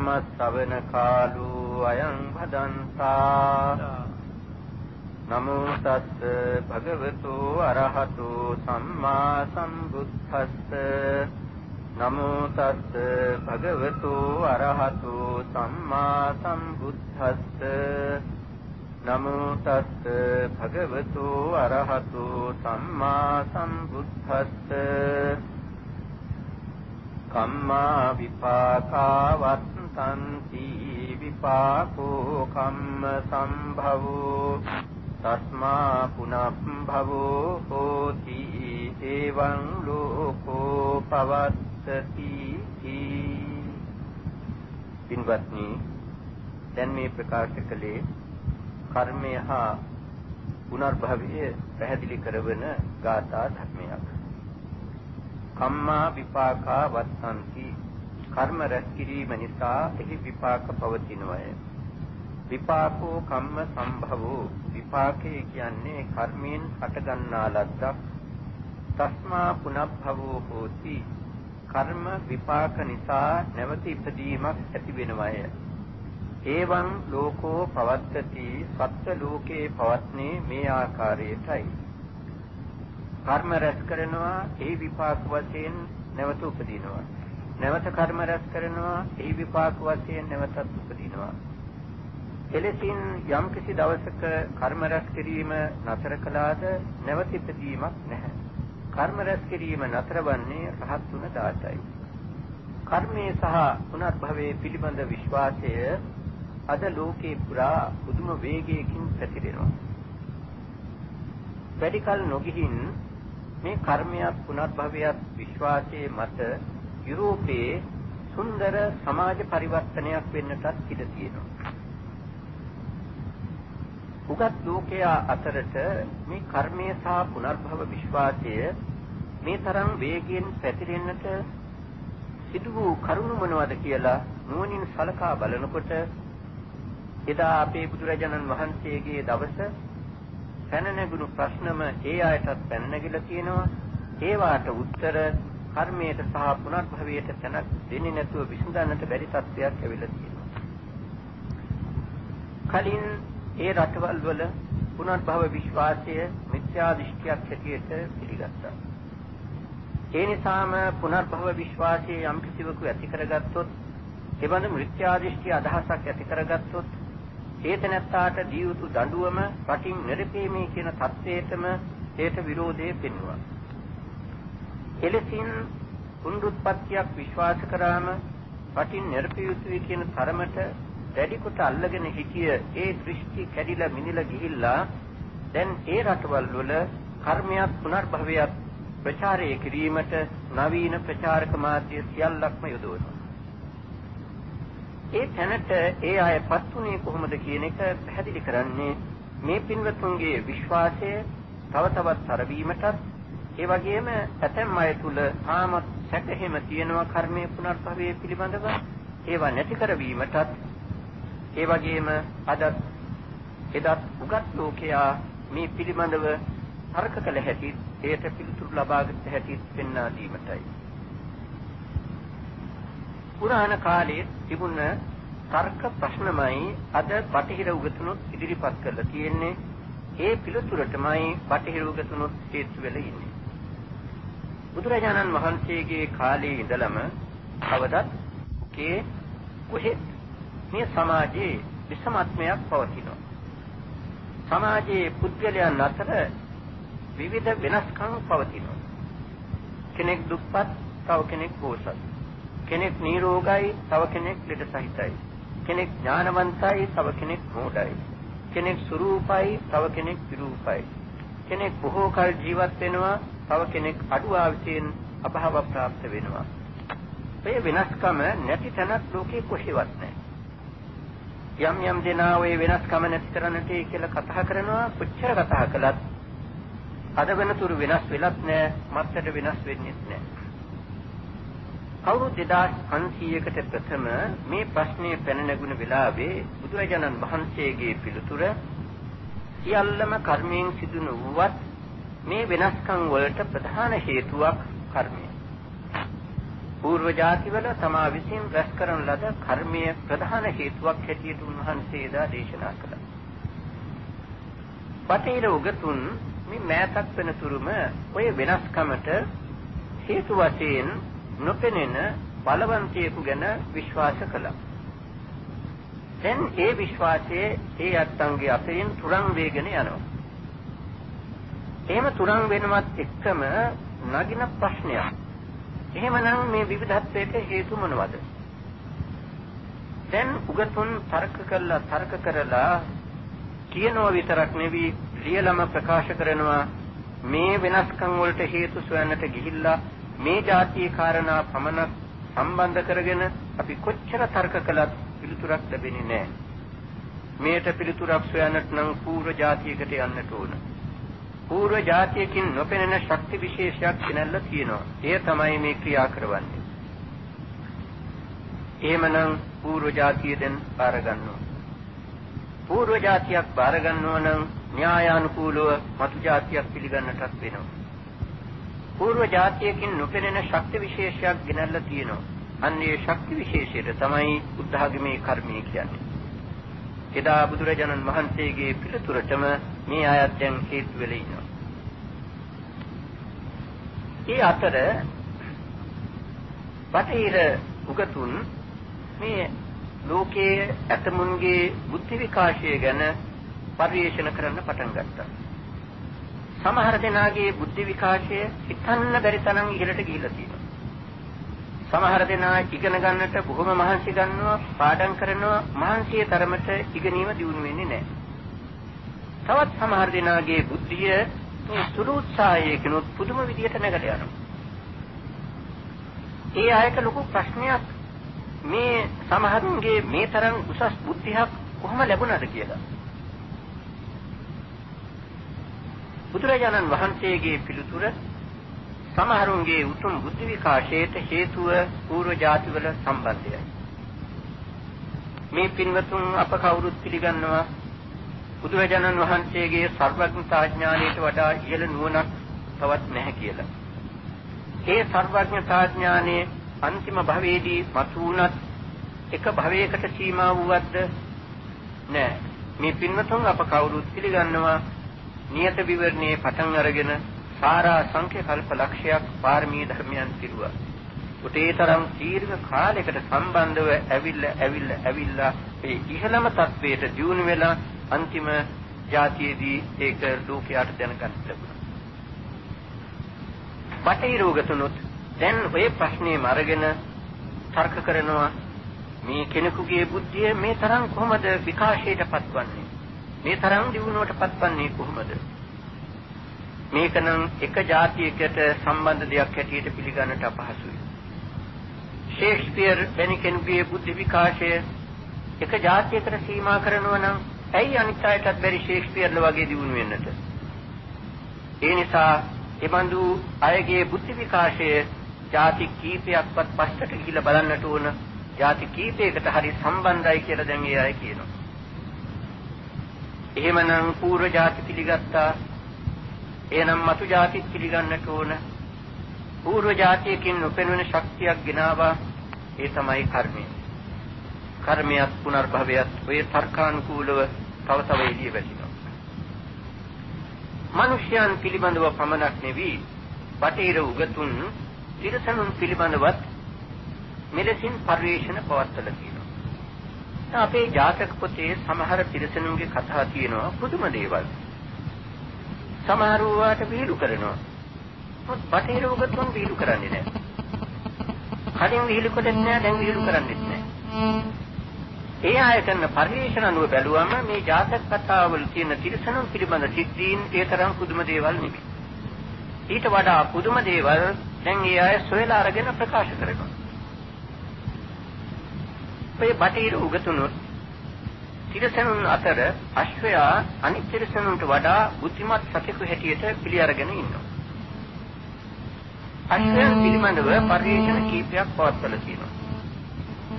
ධම්ම ශ්‍රවණ කාලෝ අයං භදන්තා නමෝ තස්ස භගවතු අරහතු සම්මා සම්බුද්දස්ස නමෝ තස්ස භගවතු අරහතු සම්මා සම්බුද්දස්ස නමෝ තස්ස භගවතු අරහතු සම්මා සම්බුද්දස්ස කම්මා විපාකා වත්තන්ති විපාකෝ කම්ම සම්භවෝ තස්මා පුනබ්භවෝ හෝති එවං ලෝකෝ පවත්තති. පින්වත්නි, දැන් මේ ප්‍රකාශ කළේ කර්මය හා පුනර්භවය පැහැදිලි කරවන ගාථා ධර්මයක්. කම්මා විපාකා වත්තන්ති, කර්ම රැස් කිරීම නිසා එහි විපාක පවතිනවාය. විපාකෝ කම්ම සම්භවෝ, විපාකේ කියන්නේ කර්මයෙන් හටගන්නා ලද්දක්. තස්මා පුනබ්භවෝ හෝති, කර්ම විපාක නිසා නැවත ඉපදීමක් ඇති වෙනවාය. එවං ලෝකෝ පවත්තති, සත්ත්ව ලෝකේ පවත්නේ මේ ආකාරයටයි. කර්ම රැස් කරනවා, එහි විපාක වශයෙන් නැවත උපදිනවා. නැවත කර්ම රැස් කරනවා, එහි විපාක වශයෙන් නැවතත් උපදිනවා. එලෙසින් යම් කිසි දවසක කර්ම රැස් කිරීම නතර කළාද නැවත ඉපදීමක් නැහැ. කර්ම රැස් කිරීම නතර වන්නේ රහත් වුණ දාතයි. කර්මයේ සහ පුනර්භවයේ පිළිබඳ විශ්වාසය අද ලෝකේ පුරා පුදුම වේගයකින් පැතිරෙනවා. වැඩි කල නොගිහින් මේ කර්මයක් පුනර්භවයක් විශ්වාසයේ මත යුරෝපයේ සුන්දර සමාජ පරිවර්තනයක් වෙන්නටත් ඉඩ තියෙනවා. උගත් ලෝකයා අතරට මේ කර්මය සහ පුනර්භව විශ්වාසය මේ තරම් වේගයෙන් පැතිරෙන්නට සිදු වූ කරුණු මොනවද කියලා නුවණින් සලකා බලනකොට එදා අපේ බුදුරජාණන් වහන්සේගේ දවස පැන නැගුණු ප්‍රශ්නම ඒ ආයතත් පැන නැගිලා තියෙනවා. ඒවාට උත්තර කර්මයට සහ පුනර්භවයට තැනක් දෙන්නේ නැතුව විසඳන්නට බැරි තත්ත්වයක් ඇවිල්ලා තියෙනවා. කලින් ඒ රටවල් වල පුනර්භව විශ්වාසය මිත්‍යා දෘෂ්ටියක් හැටියට පිළිගත්තා. ඒ නිසාම පුනර්භව විශ්වාසයේ යම් කිසිවකු ඇති කරගත්තොත්, එබඳු මිත්‍යා දෘෂ්ටි අදහසක් ඇති කරගත්තොත්, ඒතනත්තාට දී යුතු දඬුවම රටින් නිරපීමේ කියන தත්ත්වයටම ඒට විරෝධය පෙන්වුවා. එලෙසින් පුනරුත්පත්තියක් විශ්වාස කරාම රටින් නිරපිය යුතුයි කියන තරමට දැඩි කොට අල්ලගෙන හිටිය ඒ දෘෂ්ටි කැඩිලා මිනිලා ගිහිල්ලා දැන් ඒ රටවල් වල කර්මයක් පුනර්භවයක් ප්‍රචාරය කිරීමට නවීන ප්‍රචාරක මාධ්‍ය සියල්ලක්ම යොදවනවා. ඒ තැනට ඒ අයපත් උනේ කොහොමද කියන එක පැහැදිලි කරන්නේ මේ පින්වත්තුන්ගේ විශ්වාසය තව තවත් තරවීමටත්, ඒ වගේම ඇතැම් අය තුල තාමත් සැකහෙම තියෙනවා කර්මයේ පුනර්භවයේ පිළිබඳව, ඒවා නැති කරවීමටත්, ඒ වගේම අදත් එදත් උගත් ලෝකයා මේ පිළිබඳව තර්ක කළ හැටි, ඒට පිළිතුරු ලබාගත් හැටි පෙන්වා දීමටයි. පුරාණ කාලයේ තිබුණ තර්ක ප්‍රශ්නමයි අද බටහිර උගතුනුත් ඉදිරිපත් කරලා තියෙන්නේ. ඒ පිළිතුරටමයි බටහිර උගතුනුත් හේතු වෙලා ඉන්නේ. බුදුරජාණන් වහන්සේගේ කාලේ ඉඳලම කවදත් කොහෙත් මේ සමාජයේ විසමත්වයක් පවතිනවා. සමාජයේ පුද්ගලයන් අතර විවිධ වෙනස්කම් පවතිනවා. කෙනෙක් දුප්පත්, තව කෙනෙක් පොහොසත්. කෙනෙක් නිරෝගයි, තව කෙනෙක් ලෙඩ සහිතයි. කෙනෙක් ඥානවන්තයි, තව කෙනෙක් මෝඩයි. කෙනෙක් සුරූපයි, තව කෙනෙක් විරූපයි. කෙනෙක් බොහෝ කල ජීවත් වෙනවා, තව කෙනෙක් අඩු ආයුෂයෙන් අභාව ප්‍රාප්ත වෙනවා. මේ වෙනස්කම නැති තැනක් ලෝකේ කොහෙවත් නැහැ. යම් යම් දෙනා ওই වෙනස්කම නැති කරන්නට කියලා කතා කරනවා. කොච්චර කතා කළත් අද වෙනතුරු වෙනස් වෙලත් නැහැ, මත්තට වෙනස් වෙන්නේ නැහැ. අවුරුදු 2500කට ප්‍රථම මේ ප්‍රශ්නේ පැන නැගුණ වෙලාවේ බුදුරජාණන් වහන්සේගේ පිළිතුර සියල්ලම කර්මයෙන් සිදු නොවුවත් මේ වෙනස්කම් වලට ප්‍රධාන හේතුවක් කර්මය. పూර්ව ජාතිවල තමා විසින් රැස් කරන ලද කර්මයේ ප්‍රධාන හේතුවක් හැටියට උන්වහන්සේ එදා දේශනා කළා. බටහිර උගතුන් මේ මෑතක් වෙනතුරුම ඔය වෙනස්කමට හේතු වශයෙන් නොපෙනෙන බලවන්තයෙකු ගැන විශ්වාස කළා. දැන් ඒ විශ්වාසයේ ඒ අත්ංගේ අතරින් තුරන් වේගෙන යනවා. එහෙම තුරන් වෙනවත් එක්කම නගින ප්‍රශ්නයක්. එහෙමනම් මේ විවිධත්වයට හේතු මොනවද? දැන් උගතුන් තර්ක කරලා කියනවා විතරක් නෙවී ලියලම ප්‍රකාශ කරනවා මේ වෙනස්කම් වලට හේතු සොයන්නට ගිහිල්ලා මේ જાතියේ කාරණා පමණක් සම්බන්ධ කරගෙන අපි කොච්චර තර්ක කළත් පිළිතුරක් ලැබෙන්නේ නැහැ. මේට පිළිතුරක් සොයන්නට නම් පූර්ව જાතියකට යන්නට ඕන. පූර්ව જાතියකින් නොපෙනෙන ශක්ති විශේෂයක් දැනලා තියෙනවා. ඒ තමයි මේ ක්‍රියා කරවන්නේ. එහෙමනම් පූර්ව જાතිය දැන් බාර ගන්නවා. පූර්ව જાතියක් බාර ගන්නවා නම් න්‍යායානුකූලව මතු જાතියක් පිළිගන්නටත් වෙනවා. పూర్ව જાතියකින් නොපෙනෙන ශක්ති විශේෂයක් ගෙනල්ලා තියෙනවා. අන්නේ ශක්ති විශේෂයට තමයි බුද්ධාගමේ කර්මය කියන්නේ. එදා බුදුරජාණන් වහන්සේගේ පිළිතුරටම මේ ආයත් දැන් හේතු වෙලා ඉන්නවා. ඒ අතර බටහිර උගතුන් මේ ලෝකයේ ඇතමුන්ගේ බුද්ධි විකාශය ගැන පරිශන කරන්න පටන් ගත්තා. සමහර දෙනාගේ බුද්ධි විකාශය හිතන්න බැරි තරම් ඉහළට ගිහිලා තියෙනවා. සමහර දෙනා ඉගෙන ගන්නට බොහොම මහන්සි ගන්නවා, පාඩම් කරනවා, මහන්සියේ තරමට ඉගෙනීම දියුණු වෙන්නේ නැහැ. තවත් සමහර දෙනාගේ බුද්ධිය මේ සුළු උත්සාහයකිනුත් පුදුම විදියට නැගට යනවා. ඒ ආයක ලොකු ප්‍රශ්නයක් මේ සමහරුන්ගේ මේ තරම් උසස් බුද්ධියක් කොහොම ලැබුණාද කියලා. බුදුරජාණන් වහන්සේගේ පිළිතුර සමහරුන්ගේ උතුම් බුද්ධි විකාශයට හේතුව పూర్ව ජාතිවල සම්බන්ධයයි. මේ පින්වතුන් අප කවුරුත් පිළිගන්නවා බුදුරජාණන් වහන්සේගේ සර්වඥතා ඥානයට වඩා ඉහළ නුවණක් තවත් නැහැ කියලා. ඒ සර්වඥතා ඥානයේ අන්තිම භවයේදී මතුණත් එක භවයකට සීමා වූවද්ද නැහැ. මේ පින්වතුන් අප කවුරුත් පිළිගන්නවා නියත විවරණයේ පටන් අරගෙන සාරා සංඛ්‍ය කල්ප ලක්ෂයක් පාරමී ධර්මයන් පිරුවා. උටේතරම් දීර්ඝ කාලයකට සම්බන්ධව ඇවිල්ලා ඒ ඉහළම තත්වයට දියුණු වෙලා අන්තිම જાතියේදී ඒක ලෝකයට දැනගන්න ලැබුණා. බටහිර උගතුනුත් දැන් ඔය ප්‍රශ්නේම අරගෙන තර්ක කරනවා මේ කෙනෙකුගේ බුද්ධිය මේ තරම් කොහොමද විකාශයට පත්වන්නේ? මේ තරම් දියුණුවට පත්වන්නේ කොහොමද? මේකනම් එක જાතියකට සම්බන්ධ දෙයක් හැටියට පිළිගන්නට අපහසුයි. ෂේක්ස්පියර් වැනි කෙනෙකුගේ බුද්ධි විකාශය එක જાතියකට සීමා කරනවා නම් ඇයි අනිත් අයටත් බැරි ෂේක්ස්පියර්ලා වගේ දියුණු වෙන්නට? ඒ නිසා එබඳු අයගේ බුද්ධි විකාශය ಜಾති කීපයක්වත් පස්සට ගිහිලා බලන්නට ඕන. ಜಾති කීපයකට හරි සම්බන්ධයි කියලා දැන් ඒ අය කියනවා. එහෙමනම් పూర్ව ಜಾති පිළිගත්තා. එහෙනම් මතු ಜಾති පිළිගන්නට ඕන. పూర్ව ಜಾතියකින් නොපෙනෙන ශක්තියක් ගෙනාවා. ඒ තමයි කර්මය. කර්මයක් පුනර්භවයක් ඔය තර්කානුකූලව තව තව එළිය වැටෙනවා. මිනිසයන් පිළිබඳව පමණක් නෙවී බටහිර උගතුන් තිරසනුන් පිළිබඳවත් මෙලෙසින් පරිශන පවත්වලා තියෙනවා. අපේ ජාතක පොතේ සමහර තිරසනුන්ගේ කතා තියෙනවා පුදුම දේවල්. සමහර වාට විහිළු කරනවා. මොකද බටහිර උගතුන් විහිළු කරන්නේ නැහැ. කලින් විහිළු කරන්නේ නැහැ, දැන් විහිළු කරන්නේ නැහැ. ඒ අය කරන පරිශන අනුව බැලුවම මේ ජාතක කතාවල තියෙන තිරසනුන් පිළිබඳ සිද්ධීන් ඒ තරම් පුදුම දේවල් නෙමෙයි. ඊට වඩා පුදුම දේවල් දැන් ඒ අය සොයලා අරගෙන ප්‍රකාශ කරනවා. මේ බටහිර උගතුනුත් තිරසනුන් අතර අශ්වයා අනිත් තිරසනුන්ට වඩා බුද්ධිමත් සතෙකු හැටියට පිළි අරගෙන ඉන්නවා. අශ්වයන් පිළිබඳව පරිශන කීපයක් පවත්වලා තියෙනවා.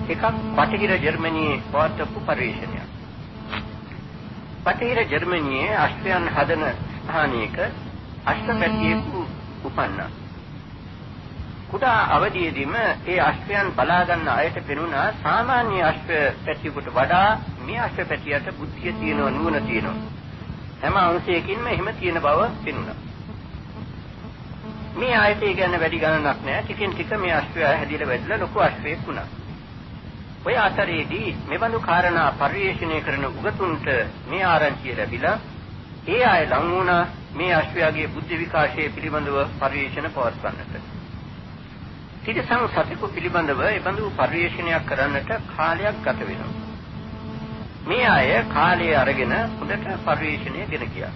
එකක් බටහිර ජර්මනියේ පවත්වපු පරිශනයක්. බටහිර ජර්මනියේ අශ්වයන් හදන ස්ථානයක අශ්ව පැටියෙකු උපන්නා. කුඩා අවදියේදීම ඒ අශ්වයන් බලා ගන්න අයට පෙනුණා සාමාන්‍ය අශ්ව පැටියෙකුට වඩා මේ අශ්ව පැටියට බුද්ධිය තියෙනවා නුවණ තියෙනවා. හැම අංශයකින්ම එහෙම තියෙන බව පෙනුණා. මේ ආයතය ගැන වැඩි ගණනක් නැහැ. ටිකෙන් ටික මේ අශ්වය හැදිලා වැඩිලා ලොකු අශ්වයෙක් වුණා. ඔය අතරේදී මෙබඳු කාරණා පරිශීලනය කරන උගතුන්ට මේ ආරංචිය ලැබිලා ඒ අය ලං වුණා මේ අශ්වයාගේ බුද්ධි විකාශය පිළිබඳව පරිශීලන පවත්වන්නට. තිරසං සතෙකු පිළිබඳව එබඳු පරිශීලනයක් කරන්නට කාලයක් ගත වෙනවා. මේ අය කාලය අරගෙන හොඳට පරිශීලනය ගෙන ගියා.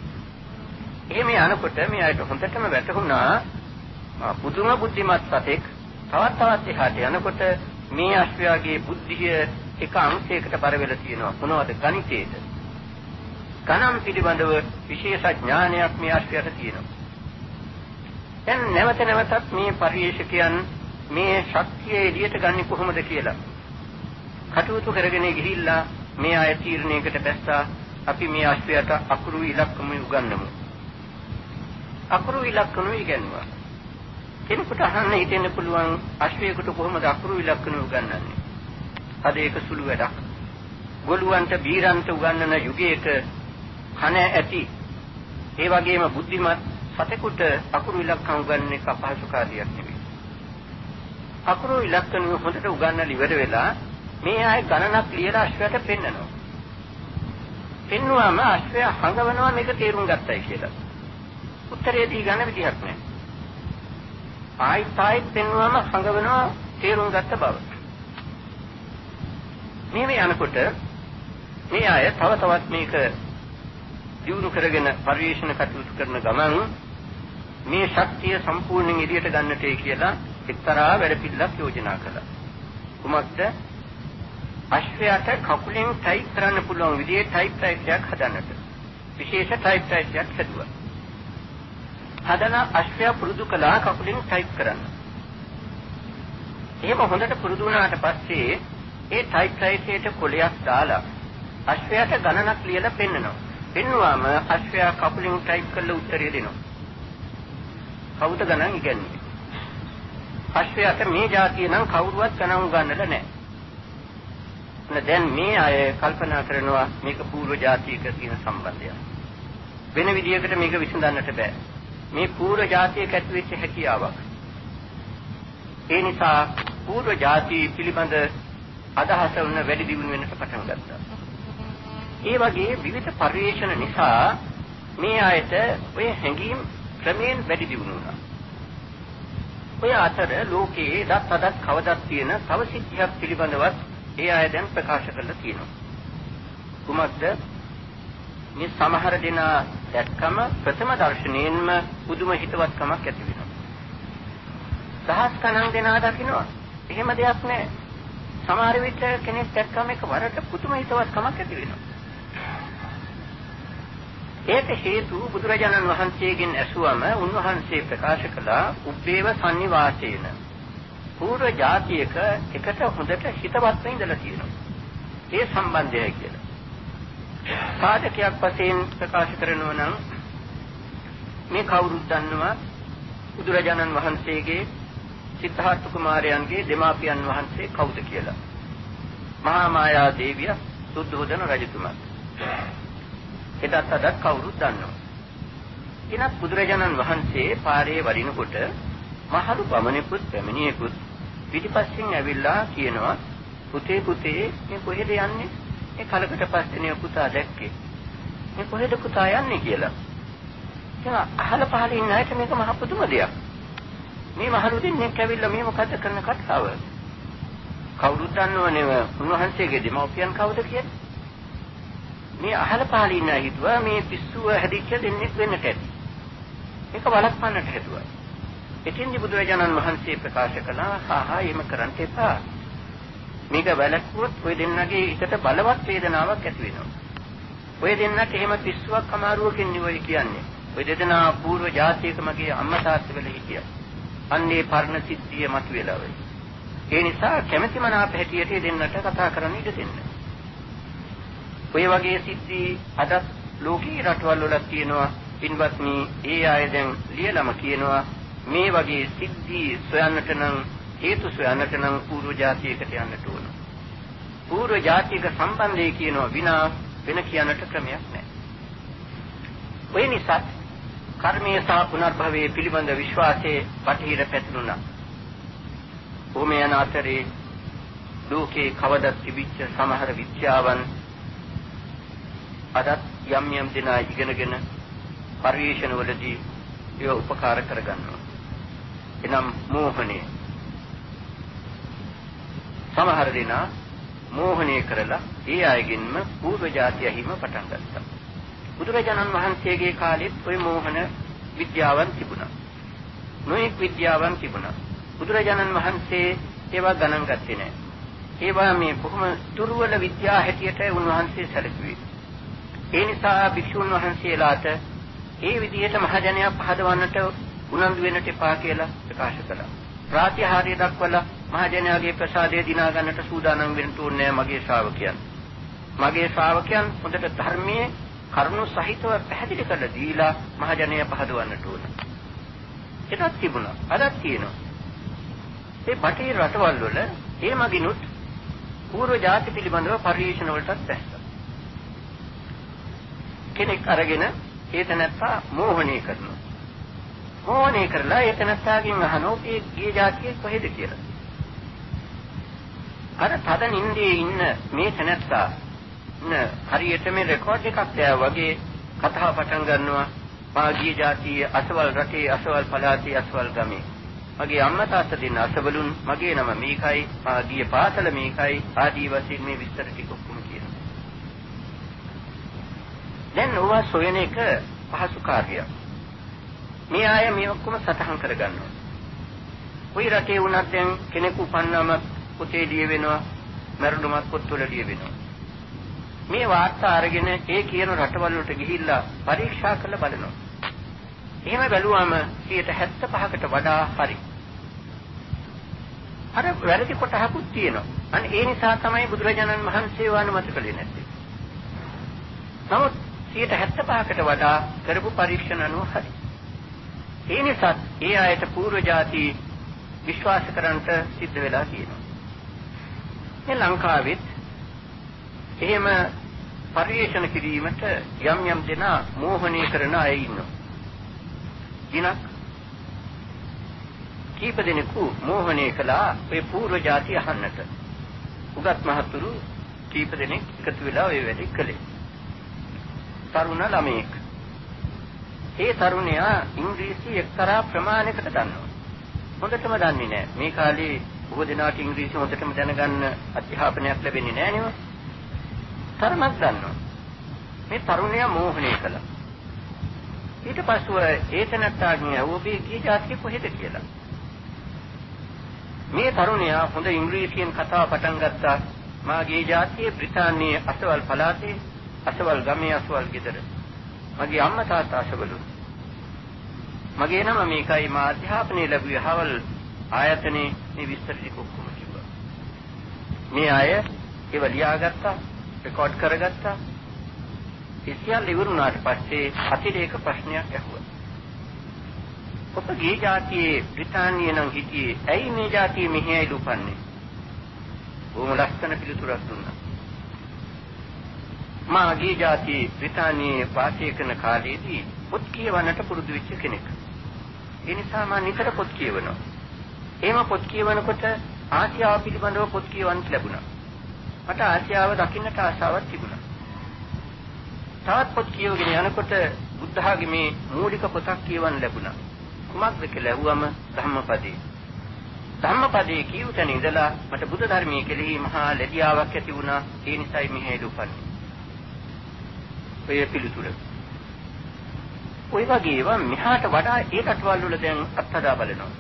එහෙම යනකොට මේ අයට හොඳටම වැටහුණා පුදුම බුද්ධිමත් සතෙක් තවත් එහාට යනකොට මේ අශ්වයාගේ බුද්ධිය එක අංශයකට බර වෙලා තියෙනවා. මොනවද? ගණිතයේද? ගණන් පිළිබඳව විශේෂ ඥානයක් මේ අශ්වයාට තියෙනවා. දැන් නැවතත් මේ පරිශීලකයන් මේ ශක්තිය එළියට ගන්නේ කොහොමද කියලා කටයුතු කරගෙන ගිහිල්ලා මේ අය තීරණයකට බැස්සා අපි මේ අශ්වයාට අකුරු ඉලක්කම උගන්වමු. අකුරු ඉලක්කම ඉගෙනුවා. කෙනෙකුට අහන්න හිතෙන්න පුළුවන් අශ්වයෙකුට කොහොමද අකුරු ඉලක්කම උගන්වන්නේ? අද ඒක සුළු වැඩක්. ගොළුන්ට බීරන්ට උගන්වන යුගයක කන ඇති ඒ වගේම බුද්ධිමත් සතෙකුට අකුරු ඉලක්කම් උගන්වන එක අපහසු කාර්යයක් නෙවෙයි. අකුරු ඉලක්කම හොඳට උගන්වලා ඉවර වෙලා මේ අය ගණනක් ලියලා අශ්වයාට පෙන්නනවා. පෙන්නුවාම අශ්වයා හංගවනවා මේක තේරුම් ගත්තයි කියලා. උත්තරේ දී ගන්න විදිහක් නැහැ. ආයිත් පෙන්නුවාම හංගවනවා තේරුම් ගත්ත බව. මේ යනකොට මේ අය තව තවත් මේක දියුණු කරගෙන පරිශීලන කටයුතු කරන ගමන් මේ ශක්තිය සම්පූර්ණයෙන් එළියට ගන්නටයි කියලා එක්තරා වැඩ පිළිලක් යෝජනා කළා. කුමක්ද? අශ්වයාට කකුලෙන් ටයිප් කරන්න පුළුවන් විදිහේ ටයිප් එකක් හදන්නට. විශේෂ ටයිප් එකක් හදුවා. හදලා අශ්වයා පුරුදු කළා කකුලෙන් ටයිප් කරන්න. එහෙම හොඳට පුරුදු වුණාට පස්සේ ඒ ටයිප් එකේට කොලයක් දාලා අශ්වයාට ගණනක් ලියලා පෙන්නනවා. පෙන්නුවාම අශ්වයා කකුලෙන් ටයිප් කරලා උත්තරය දෙනවා. කවුද ගණන් ඉගෙනන්නේ? අශ්වයාට මේ જાතිය නම් කවුරුවත් ගණන් උගන්වලා නැහැ. දැන් මේ අය කල්පනා කරනවා මේක පූර්ව જાතියක තියෙන සම්බන්ධයක්. වෙන විදියකට මේක විසඳන්නට බෑ. මේ පූර්ව જાතියක ඇතිවෙච්ච හැකියාවක්. ඒ නිසා පූර්ව જાතිය පිළිබඳ අදහස වුණ වැඩි දියුණු වෙනට පටන් ගත්තා. ඒ වගේ විවිධ පරිශන නිසා මේ අයට ඔය හැඟීම් ක්‍රමයෙන් වැඩි දියුණු වුණා. ඔය අතර ලෝකයේ දත් කවදත් තියෙන තව සිද්ධියක් පිළිබඳවත් ඒ අය දැන් ප්‍රකාශ කරලා තියෙනවා. කුමක්ද? මේ සමහර දෙනා දැක්කම ප්‍රථම දර්ශනයෙන්ම පුදුම හිතවත්කමක් ඇති වෙනවා. දහස් ගණන් දෙනා දකින්නවා. එහෙම දෙයක් නැහැ. සමහර විට කෙනෙක් දැක්කම එකවරට පුදුම හිතවත්කමක් ඇති වෙනවා. ඒක හේතු බුදුරජාණන් වහන්සේගෙන් ඇසුවම උන්වහන්සේ ප්‍රකාශ කළා උබ්බේව සන්නිවාසේන පූර්ව જાතියක එකට හොඳට හිතවත්ව ඉඳලා තියෙනවා. ඒ සම්බන්ධයයි කියලා. සාධකයක් වශයෙන් ප්‍රකාශ කරනවා නම් මේ කවුරුත් දන්නවා බුදුරජාණන් වහන්සේගේ සිද්ධාර්ථ කුමාරයන්ගේ දෙමාපියන් වහන්සේ කවුද කියලා. මහා මායා දේවිය සුද්ධෝදන රජතුමා. එදත් අදත් කවුරුත් දන්නවා. එනත් බුදුරජාණන් වහන්සේ පාරේ වඩිනකොට මහලු බමණෙකුත් පැමිණියෙකුත් පිටිපස්සෙන් ඇවිල්ලා කියනවා පුතේ මේ කොහෙද යන්නේ? මේ කලකට පස්සේ පුතා දැක්කේ. මේ කොහෙද පුතා යන්නේ කියලා. එයා අහල පහල ඉන්න අයට මේක මහ පුදුම දෙයක්. මේ මහලු දෙන්නෙක් ඇවිල්ලා මේ මොකද කරන කතාව? කවුරුත් දන්නවනේ උන්වහන්සේගේ දෙමව්පියන් කවුද කියලා. මේ අහල පහල ඉන්න හිතුවා මේ පිස්සුව හැදිච්ච දෙන්නෙක් වෙන්නට ඇති. මේක වළක්වන්නට හිතුවා. එතින්දි බුදුරජාණන් වහන්සේ ප්‍රකාශ කළා එහෙම කරන්න එපා. මේක වැළැක්වුවොත් ඔය දෙන්නගේ හිතට බලවත් වේදනාවක් ඇති වෙනවා. ඔය දෙන්නට එහෙම පිස්සුවක් අමාරුවකින් නෙවෙයි කියන්නේ. ඔය දෙදෙනා පූර්ව ජාතියක මගේ අම්මා තාත්තා වෙලා හිටියා. අන්නේ පරණ සිද්ධිය මතුවෙලා වෙයි. ඒ නිසා කැමැති මනාප හැටියට දෙන්නට කතා කරන්න ඉඩ දෙන්න. ඔය වගේ සිද්ධි අද ලෝකී රටවල් වල තියෙනවා. පින්වත්නි, ඒ අය දැන් ලියලම කියනවා මේ වගේ සිද්ධි සොයන්නට නම් හේතු සොයන්නට නම් පූර්ව જાතියකට යන්නට ඕන. පූර්ව જાතියක සම්බන්ධය කියනවා විනා වෙන කියන්නට ක්‍රමයක් නැහැ. ඔය නිසා කර්මයේ සහ පුනර්භවයේ පිළිබඳ විශ්වාසයේ බටහිර පැතුණා. ඕම යන අතරේ ලෝකේ කවදත් තිබිච්ච සමහර විද්‍යාවන් අදත් යම් යම් දෙනා ඉගෙනගෙන පරිශීලනවලදී ඒව උපකාර කරගන්නවා. එනම් මෝහණය. සමහර දෙනා මෝහණය කරලා ඒ අයගෙන්ම පූර්ව જાතිය හිම පටන් ගත්තා. බුදුරජාණන් වහන්සේගේ කාලෙත් ওই මෝහන විද්‍යාවන් තිබුණා. නොඑක් විද්‍යාවන් තිබුණා. බුදුරජාණන් වහන්සේ ඒවා ගණන් ගත්තේ නැහැ. ඒවා මේ බොහොම දුර්වල විද්‍යා හැටියට උන්වහන්සේ සැලකුවේ. ඒ නිසා භික්ෂුන් වහන්සේලාට ඒ විදිහට මහජනයා පහදවන්නට උනන්දු වෙන්නට එපා කියලා ප්‍රකාශ කළා. ප්‍රාතිහාර්ය දක්වලා මහජනයාගේ ප්‍රසාදය දිනා ගන්නට සූදානම් වෙන්න ඕනේ මගේ ශ්‍රාවකයන්. මගේ ශ්‍රාවකයන් හොඳට ධර්මයේ කරුණු සහිතව පැහැදිලි කරලා දීලා මහජනයා පහදවන්නට ඕන. ඒකත් තිබුණා. අදත් තියෙනවා. ඒ බටහිර රටවල් වල ඒ මගිනුත් පූර්ව જાති පිළිබඳව පරිශීලන වලටත් දැස්සා. කෙනෙක් අරගෙන ඒ තැනත්තා මෝහණය කරනවා. මෝහණය කරලා ඒ තැනත්තාගෙන් අහනවා මේ ගිය જાතිය කොහෙද කියලා. අර තද නින්දේ ඉන්න මේ තැනත්තා හරියට මේ රෙකෝඩ් එකක් දැවා වගේ කතාව පටන් ගන්නවා. මා ගිය જાතිය අසවල් රටේ අසවල් පළාතේ අසවල් ගමේ. මගේ අම්මා තාත්තා දෙන්න අසවලුන් මගේ නම මේකයි මා ගිය පාසල මේකයි ආදී වශයෙන් මේ විස්තර ටික ඔක්කොම කියනවා. දැන් ඕවා සොයන එක පහසු කාර්යයක්. මේ අය මේ ඔක්කොම සටහන් කරගන්නවා. කොයි රටේ වුණත් දැන් කෙනෙකු උපන්නම පොතේ ලියවෙනවා, මරණුමත් පොත්වල ලියවෙනවා. මේ වාර්තා අරගෙන ඒ කියන රටවල් වලට ගිහිල්ලා පරීක්ෂා කරලා බලනවා. එහෙම බැලුවම 75%කට වඩා හරි. අර වැරදි කොටහකුත් තියෙනවා. අන්න ඒ නිසා තමයි බුදුරජාණන් වහන්සේ වානුමත කළේ නැත්තේ. නමුත් 75%කට වඩා කරපු පරීක්ෂණ අනුව හරි. ඒ නිසා ඒ ආයත පූර්ව જાති විශ්වාස කරන්නට සිද්ධ වෙලා තියෙනවා. මේ ලංකාවෙත් එහෙම පරිශන කිරීමට යම් යම් දෙනා මෝහණය කරන අය ඉන්නවා. දිනක් කීප දෙනෙකු මෝහණය කළා ඒ පූර්ව જાති අහන්නට. උගත් මහතුරු කීප දෙනෙක් එකතු වෙලා ඔය වැඩේ කළේ. තරුණ ළමයෙක්. ඒ තරුණයා ඉංග්‍රීසි එක්තරා ප්‍රමාණයකට දන්නවා. හොඳටම දන්නේ නැහැ. මේ කාලේ බොහෝ දෙනාට ඉංග්‍රීසි හොඳටම දැනගන්න අධ්‍යාපනයක් ලැබෙන්නේ නැහැ නේද? තරමක් දන්නවා. මේ තරුණයා මෝහණය කළා. ඊට පස්සෙ ඒ තැනට්ටාගේ ඔබේ ගිය જાතිය කොහෙද කියලා. මේ තරුණයා හොඳ ඉංග්‍රීසියෙන් කතාව පටන් ගත්තා. මාගේ જાතිය බ්‍රිතාන්‍යයේ අසවල් පළාතේ අසවල් ගමේ අසවල් ගෙදර. මගේ අම්මා තාත්තා අසවලු. මගේ නම මේකයි මා අධ්‍යාපනය ලැබුවේ හවල් ආයතනයේ මේ විස්තර ටික ඔක්කොම කිව්වා. මේ අය ඒව ලියාගත්තා, රෙකෝඩ් කරගත්තා. ඒ සියල්ල ඉවරුනාට පස්සේ අතිරේක ප්‍රශ්නයක් ඇහුවා. ඔබගේ જાතියේ බ්‍රිතාන්‍යයේ නම් හිටියේ ඇයි මේ જાතිය මෙහෙයි ලුපන්නේ? ඕම ලස්සන පිළිතුරක් දුන්නා. මාගේ જાතියේ බ්‍රිතාන්‍යයේ වාසය කරන කාලේදී පොත් කියවන්නට පුරුදු වෙච්ච කෙනෙක්. ඒ නිසා මම නිතර පොත් කියවනවා. එහෙම පොත් කියවනකොට ආසියාව පිළිබඳව පොත් කියවන්න ලැබුණා. මට ආසියාව දකින්නට ආසාවක් තිබුණා. තවත් පොත් කියවගෙන යනකොට බුද්ධ ආගමේ මූලික පොතක් කියවන්න ලැබුණා. කුමක්ද කියලා ඇහුවම ධම්මපදේ. ධම්මපදේ කියු තැන ඉඳලා මට බුද්ධ ධර්මයේ කෙරෙහි මහා ලැබියාවක් ඇති වුණා. ඒ නිසායි මෙහෙ දුපන්නේ. ඔය පිළිතුර. ඔය වගේ ඒවා මෙහාට වඩා ඒ රටවල් වල දැන් අත්හදා බලනවා.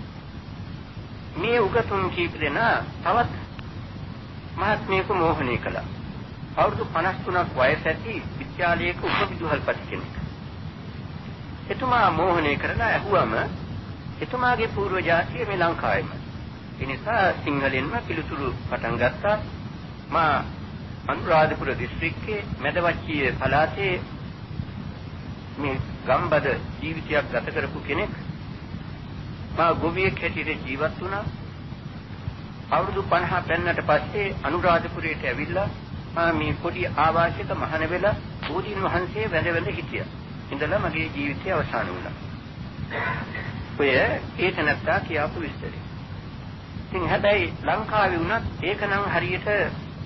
මේ උගතුන් කීප දෙනා තවත් මහත්මයෙකු මෝහණය කළා. අවුරුදු 53ක් වයස ඇති විද්‍යාලයක උපවිදුහල්පති කෙනෙක්. එතුමා මෝහණය කරලා ඇහුවම එතුමාගේ පූර්ව જાතිය මේ ලංකාවේම. ඒ නිසා සිංහලෙන්ම පිළිතුරු පටන් ගත්තා. මා අනුරාධපුර දිස්ත්‍රික්කයේ මැදවච්චිය පළාතේ මේ ගම්බද ජීවිතයක් ගත කරපු කෙනෙක්. මා ගොවියෙක් හැටියට ජීවත් වුණා. අවුරුදු 50 පෙන්නට පස්සේ අනුරාධපුරයට ඇවිල්ලා මා මේ පොඩි ආවාසයක මහාන වෙලා බෝධීන් වහන්සේ වැඳ හිටියා. ඉඳලා මගේ ජීවිතය අවසන් වුණා. ඔය ඒක නැත්තා කියපු විස්තරය. ඉතින් හැබැයි ලංකාවේ වුණත් ඒක නම් හරියට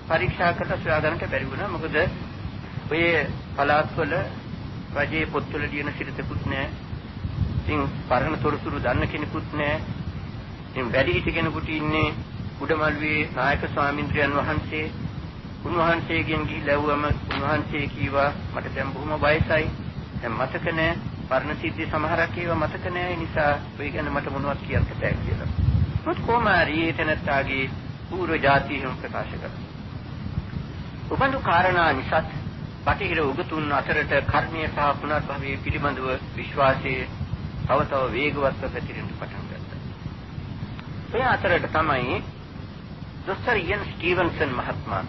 පරීක්ෂා කරලා සොයා ගන්නට බැරි වුණා. මොකද ඔය පළාත්වල රජයේ පොත්වල ලියන සිරිතකුත් නැහැ. ඉතින් පරණ තොරතුරු දන්න කෙනෙකුත් නැහැ. ඉතින් වැඩිහිටි කෙනෙකුට ඉන්නේ උඩමළුවේ නායක ස්වාමීන්ද්‍රයන් වහන්සේ. උන්වහන්සේගෙන් ගිහිල්ලා ඇහුවම උන්වහන්සේ කීවා මට දැන් බොහොම වයසයි. දැන් මතක නැහැ. පරණ සිද්ධි සමහරක් ඒවා මතක නැහැ. ඒ නිසා ඔය ගැන මට මොනවද කියන්න බැහැ කියලා. මොකද කොමාරී තනත්තාගේ පූර්ව ජාතිහිම ප්‍රකාශ කරනවා. උබඳු කාරණා නිසා බටහිර උගතුන් අතරට කර්මීය සහ පුනර්භවයේ පිළිබඳව විශ්වාසයේ තව වේගවත්ව පැතිරෙන්න පටන් ගත්තා. ඒ අතරට තමයි දොස්තර ඉයන් ස්ටීවන්සන් මහත්මයා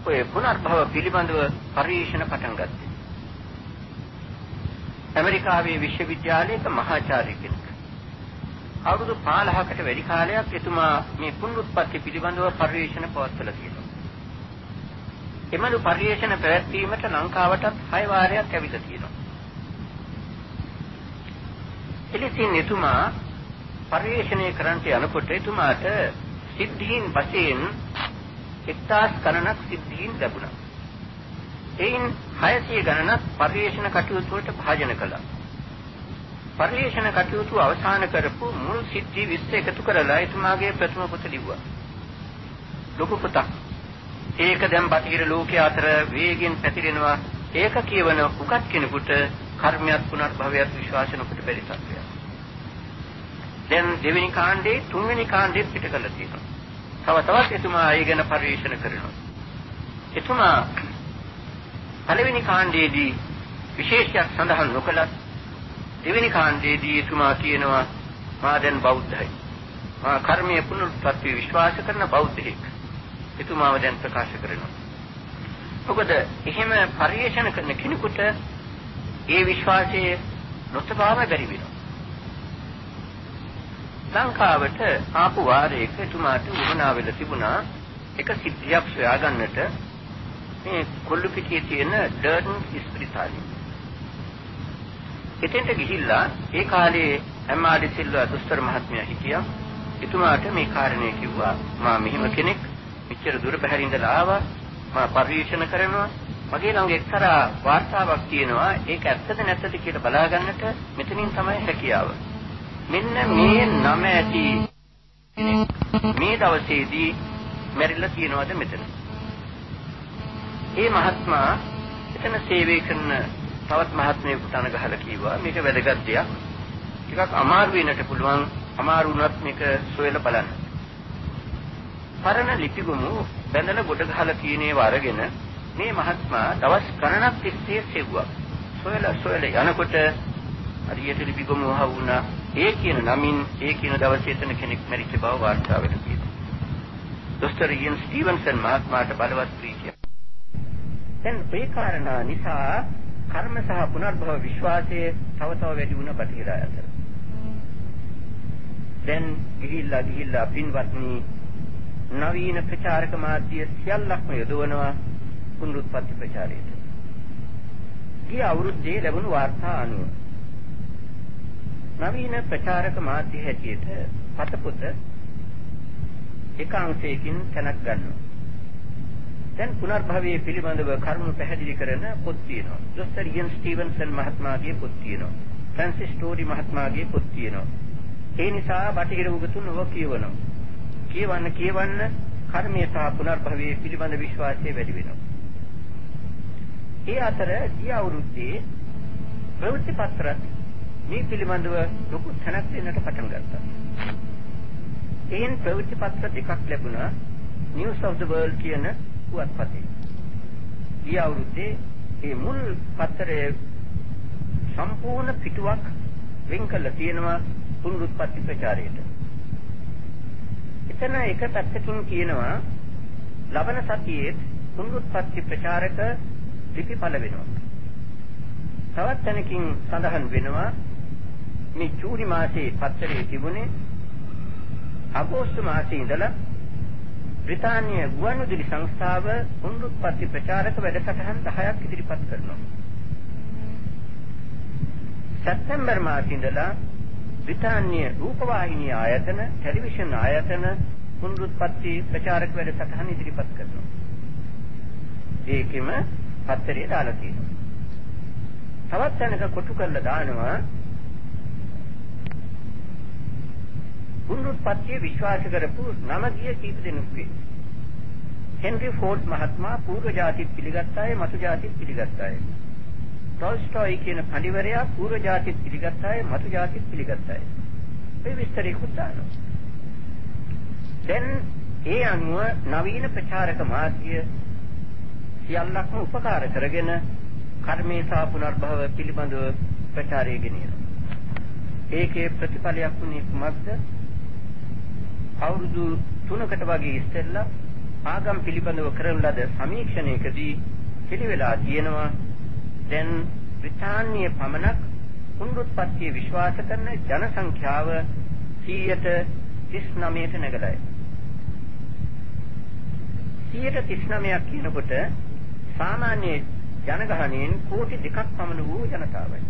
ඔය පුනර්භව පිළිබඳව පරීක්ෂණ පටන් ගත්තේ. ඇමරිකාවේ විශ්වවිද්‍යාලයක මහාචාර්ය කෙනෙක්. අවුරුදු 15කට වැඩි කාලයක් එතුමා මේ පුනරුත්පත්ති පිළිබඳව පරීක්ෂණ පවත්වලා තියෙනවා. එමළු පරීක්ෂණ පැවැත්වීමට ලංකාවටත් 6 වාරයක් ඇවිල්ලා තියෙනවා. එලෙසින් එතුමා පරීක්ෂණය කරන්නට යනකොට එතුමාට සිද්ධීන් වශයෙන් 1000 ගණනක් සිද්ධීන් ලැබුණා. එයින් 600 ගණනක් පරීක්ෂණ කටයුතු වලට භාජන කළා. පරීක්ෂණ කටයුතු අවසන් කරපු මුල් සිද්ධි 20 එකතු කරලා එතුමාගේ ප්‍රථම පොත ලිව්වා. ලොකු පොතක්. ඒක දැන් බටහිර ලෝකයේ අතර වේගෙන් පැතිරෙනවා. ඒක කියවන උගත් කෙනෙකුට කර්මයක් පුනර්භවයක් විශ්වාස නොකොට බැරි තත්ත්වයක්. දැන් දෙවෙනි කාණ්ඩේ තුන්වෙනි කාණ්ඩේ පිට කළා තියෙනවා. තවත් එතුමා ඒ ගැන පරීක්ෂණ කරනවා. එතුමා පළවෙනි කාණ්ඩයේදී විශේෂයක් සඳහන් නොකළත් දෙවෙනි කාණ්ඩයේදී එතුමා කියනවා මා දැන් බෞද්ධයි. මා කර්මයේ පුනරුත්පත්ති විශ්වාස කරන බෞද්ධයෙක්. එතුමාව දැන් ප්‍රකාශ කරනවා. මොකද එහෙම පරිේශන කරන කෙනෙකුට ඒ විශ්වාසයේ නොතබාම බැරි වෙනවා. ලංකාවට ආපු වාරයක එතුමාට උවමනා වෙලා තිබුණා එක සිද්ධියක් සොයාගන්නට මේ කොල්ලුපිටියේ තියෙන ඩර්ඩන් ඉස්පිරිතාලේ. එතෙන්ට ගිහිල්ලා ඒ කාලේ එම්.ආර්.ඩි. සිල්වා දොස්තර මහත්මයා හිටියා. එතුමාට මේ කාරණේ කිව්වා මා මෙහිම කෙනෙක් මෙච්චර දුර බැහැර ඉඳලා ආවා. මා පරීක්ෂණ කරනවා. මගේ ළඟ එක්තරා වාර්තාවක් තියෙනවා. ඒක ඇත්තද නැත්තද කියලා බලා ගන්නට මෙතනින් තමයි හැකියාව. මෙන්න මේ නම ඇති මේ දවසේදී මැරිලා තියෙනවද මෙතන? ඒ මහත්මයා එතන සේවය කරන තවත් මහත්මයෙකුට අනගහලා කිව්වා මේක වැදගත් දෙයක්. ටිකක් අමාරු වෙන්නට පුළුවන්. අමාරු වුණත් මේක සොයලා බලන්න. පරණ ලිපිගොමු බැඳලා ගොඩ ගහලා තියෙන ඒවා අරගෙන මේ මහත්මයා දවස් ගණනක් තිස්සේ සෙව්වා. සොයලා යනකොට හරියට ලිපිගොමු වහුණා. ඒ කියන නමින් ඒ කියන දවසේ එතන කෙනෙක් මැරිච්ච බව වාර්තා වෙලා තියෙනවා. දොස්තර ඉයන් ස්ටීවන්සන් මහත්මයාට බලවත් ප්‍රීතියක්. දැන් මේ කාරණා නිසා කර්ම සහ පුනර්භව විශ්වාසයේ තව වැඩි වුණ බටහිර අතර. දැන් ගිහිල්ලා පින්වත්නි නවීන ප්‍රචාරක මාධ්‍ය සියල්ලක්ම යොදවනවා පුනරුත්පත්ති ප්‍රචාරයට. ගිය අවුරුද්දේ ලැබුණු වාර්තා අනුව නවීන ප්‍රචාරක මාධ්‍ය හැටියට පතපොත එක අංශයකින් තැනක් ගන්නවා. දැන් පුනර්භවයේ පිළිබඳව කරුණු පැහැදිලි කරන පොත් තියෙනවා. දොස්තර ඉයන් ස්ටීවන්සන් මහත්මයාගේ පොත් තියෙනවා. ෆ්‍රැන්සිස් ටෝරි මහත්මයාගේ පොත් තියෙනවා. ඒ නිසා බටහිර උගතුන් ඔව කියවනවා. කියවන්න කර්මයේ සහ පුනර්භවයේ පිළිබඳ විශ්වාසය වැඩි වෙනවා. ඒ අතර ගිය අවුරුද්දේ ප්‍රවෘත්ති පත්‍රත් මේ පිළිබඳව ලොකු තැනක් දෙන්නට පටන් ගත්තා. එයින් ප්‍රවෘත්ති පත්‍ර දෙකක් ලැබුණා. නිවුස් ඔෆ් ද වර්ල්ඩ් කියන පුවත්පතේ. ගිය අවුරුද්දේ මේ මුල් පත්‍රයේ සම්පූර්ණ පිටුවක් වෙන් කළා තියෙනවා පුනරුත්පත්ති ප්‍රචාරයට. එතන එක පැත්තකින් කියනවා ලබන සතියේ පුනරුත්පත්ති ප්‍රචාරක ලිපි පළ වෙනවා. තවත් තැනකින් සඳහන් වෙනවා මේ ජූනි මාසයේ පත්තරේ තිබුණේ අගෝස්තු මාසයේ ඉඳලා බ්‍රිතාන්‍ය ගුවන්විදුලි සංස්ථාව පුනරුත්පත්ති ප්‍රචාරක වැඩසටහන් 10ක් ඉදිරිපත් කරනවා. සැප්තැම්බර් මාසයේ ඉඳලා බ්‍රිතාන්‍ය රූපවාහිනී ආයතන, ටෙලිවිෂන් ආයතන පුනරුත්පත්ති ප්‍රචාරක වැඩසටහන් ඉදිරිපත් කරනවා. ඒකෙම පත්තරේ දාලා තියෙනවා. තවත් තැනක කොටු කරලා දානවා පුනරුත්පත්තිය විශ්වාස කරපු නමගිය කීප දෙනෙකුගේ. හෙන්රි ෆෝඩ් මහත්මයා పూర్ව ජාතිත් පිළිගත් අය, මතු ජාතිත් පිළිගත් අය. ටෝල්ස්ටෝයි කියන පඬිවරයා పూర్ව ජාතිත් පිළිගත් අය, මතු ජාතිත් පිළිගත් අය. මේ විස්තරيකුත් දානවා. දැන් ඒ අනුව නවීන ප්‍රචාරක මාධ්‍ය සියල්ලක්ම උපකාර කරගෙන කර්මේ සහ පුනර්භව පිළිබඳව ප්‍රචාරය ගෙනියනවා. ඒකේ ප්‍රතිඵලයක් වුණේ කුමක්ද? අවුරුදු 3කට වගේ ඉස්සෙල්ලා ආගම් පිළිබඳව කරන ලද සමීක්ෂණයකදී පිළිවෙලා තියෙනවා දැන් බ්‍රිතාන්‍ය පමණක් පුනරුත්පත්තිය විශ්වාස කරන ජන සංඛ්‍යාව 139ට නැගලයි. 139ක් කියනකොට සාමාන්‍ය ජනගහණයෙන් කෝටි 2ක් පමණ වූ ජනතාවයි.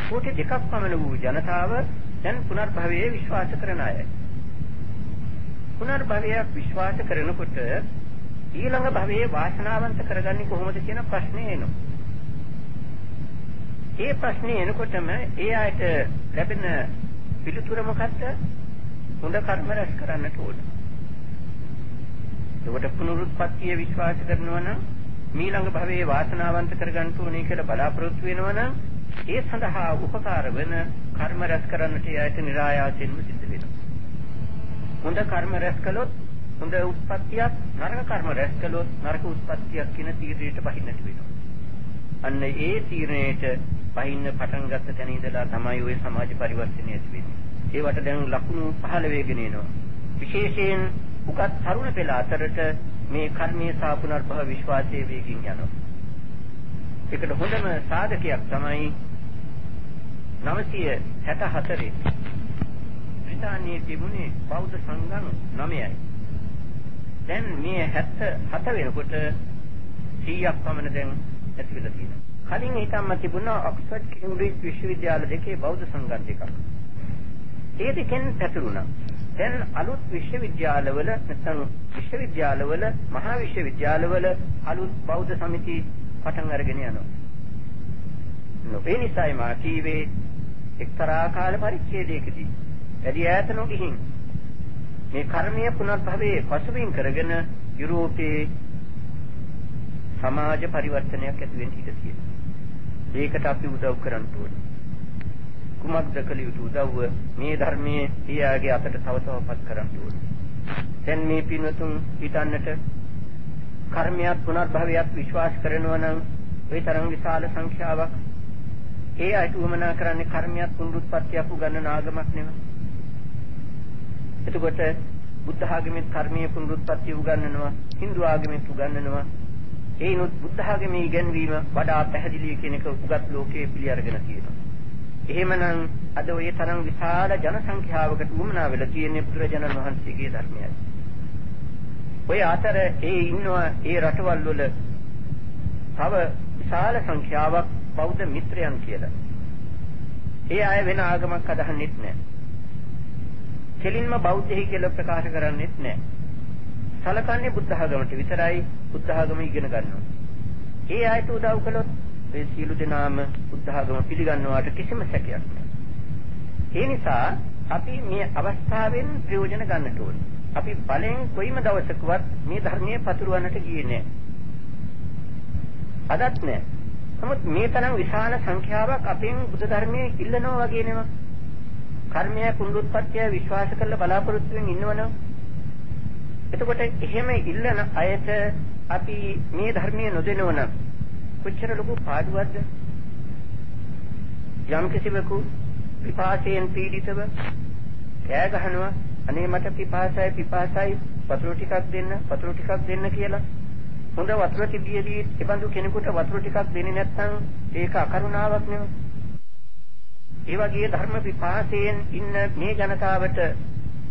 කෝටි 2ක් පමණ වූ ජනතාව දැන් පුනර්භවයේ විශ්වාස කරන අයයි. පුනර්භවයක් විශ්වාස කරනකොට ඊළඟ භවයේ වාසනාවන්ත කරගන්නේ කොහොමද කියන ප්‍රශ්නේ එනවා. ඒ ප්‍රශ්නේ එනකොටම ඒ ආයත ලැබෙන පිළිතුර මොකක්ද? හොඳ කර්ම රැස් කරන්නට ඕන. ඒකට පුනරුත්පත්තිය විශ්වාස කරනවා නම් ඊළඟ භවයේ වාසනාවන්ත කරගන්න ඕනේ කියලා බලාපොරොත්තු වෙනවා නම් ඒ සඳහා උපකාර වෙන කර්ම රැස් කරන්නට යායට નિરાයාසයෙන්ම සිද්ධ වෙනවා. හොඳ කර්ම රැස් කළොත් හොඳ උත්පත්තියක්, නරක කර්ම රැස් කළොත් නරක උත්පත්තියක් කියන තීරණයට බහින්නට වෙනවා. අන්න ඒ තීරණයට බහින්න පටන් ගත්ත තැන ඉඳලා තමයි ওই සමාජ පරිවර්තනය ඇති වෙන්නේ. ඒවට දැන් ලකුණු 15 වෙගෙන එනවා. විශේෂයෙන් උගත් තරුණ පෙළ අතරට මේ කර්මයේ සහ පුනර්භව විශ්වාසයේ වේගින් යනවා. ඒකට හොඳම සාධකයක් තමයි 964 බ්‍රිතාන්‍යයේ තිබුණේ බෞද්ධ සංඝම් 9යි. දැන් මේ 77 වෙනකොට 100ක් පමණ දැන් ඇති වෙලා තියෙනවා. කලින් හිටම්ම තිබුණා ඔක්ස්ෆර්ඩ් කේම්බ්‍රිජ් විශ්වවිද්‍යාල දෙකේ බෞද්ධ සංඝම් දෙකක්. ඒ දෙකෙන් පැතුරුණා. දැන් අලුත් විශ්වවිද්‍යාලවල නැත්නම් විශ්වවිද්‍යාලවල මහා විශ්වවිද්‍යාලවල අලුත් බෞද්ධ සමිති පටන් අරගෙන යනවා. ඒ නිසායි මා කීවේ එක්තරා කාල පරිච්ඡේදයකදී වැඩි ඈත නොගිහින් මේ කර්මීය පුනර්භවයේ පසුබිම් කරගෙන යුරෝපයේ සමාජ පරිවර්තනයක් ඇති වෙන්න ඉඩ තියෙනවා. ඒකට අපි උදව් කරන්න ඕනේ. කුමක්ද කළ යුතු උදව්ව? මේ ධර්මයේ ඊයාගේ අතට තව තවපත් කරන්න ඕනේ. දැන් මේ පින්වතුන් හිතන්නට කර්මයක් පුනර්භවයක් විශ්වාස කරනවා නම් ඒ තරම් විශාල සංඛ්‍යාවක් ඒ අයට උවමනා කරන්නේ කර්මයක් පුනරුත්පත්තියක් උගන්වන ආගමක් නෙවෙයි. එතකොට බුද්ධ ආගමේ කර්මීය පුනරුත්පත්තිය උගන්වනවා, හින්දු ආගමේ උගන්වනවා. ඒනොත් බුද්ධ ආගමේ ඉගැන්වීම වඩා පැහැදිලි කියන එක උගත් ලෝකයේ පිළි අරගෙන තියෙනවා. එහෙමනම් අද ඔය තරම් විශාල ජන සංඛ්‍යාවකට උවමනා වෙලා තියෙන බුදුරජාණන් වහන්සේගේ ධර්මයයි. ඔය අතර ඉන්නවා ඒ රටවල් වල තව විශාල සංඛ්‍යාවක් බෞද්ධ මිත්‍රයන් කියලා. ඒ අය වෙන ආගමක් අදහන්නෙත් නැහැ. කෙලින්ම බෞද්ධයි කියලා ප්‍රකාශ කරන්නේත් නැහැ. සලකන්නේ බුද්ධ ආගමට විතරයි. බුද්ධ ආගම ඉගෙන ගන්නවා. ඒ අයට උදව් කළොත් ඒ සියලු දෙනාම බුද්ධ ආගම පිළිගන්නවාට කිසිම සැකයක් නැහැ. ඒ නිසා අපි මේ අවස්ථාවෙන් ප්‍රයෝජන ගන්නට ඕනේ. අපි බලෙන් කොයිම දවසකවත් මේ ධර්මයේ පතුරවන්නට ගියේ නැහැ. අදත් නැහැ. නමුත් මේ තරම් විශාල සංඛ්‍යාවක් අපෙන් බුද්ධ ධර්මයේ ඉල්ලනවා වගේ නෙමෙයි. කර්මය පුනරුත්පත්තිය විශ්වාස කරලා බලාපොරොත්තු වෙමින් ඉන්නවනම් එතකොට එහෙම ඉල්ලන අයට අපි මේ ධර්මයේ නොදෙනවනම් කොච්චර ලොකු පාඩුවක්ද? යම් කිසිවෙකු පිපාසයෙන් පීඩිතව කෑ ගහනවා, අනේ මට පිපාසයි වතුර ටිකක් දෙන්න කියලා. හොඳ වතුර තිබියදී එබඳු කෙනෙකුට වතුර ටිකක් දෙන්නේ නැත්නම් ඒක අකරුණාවක් නෙවෙයි. ඒ වගේ ධර්ම විපාසයෙන් ඉන්න මේ ජනතාවට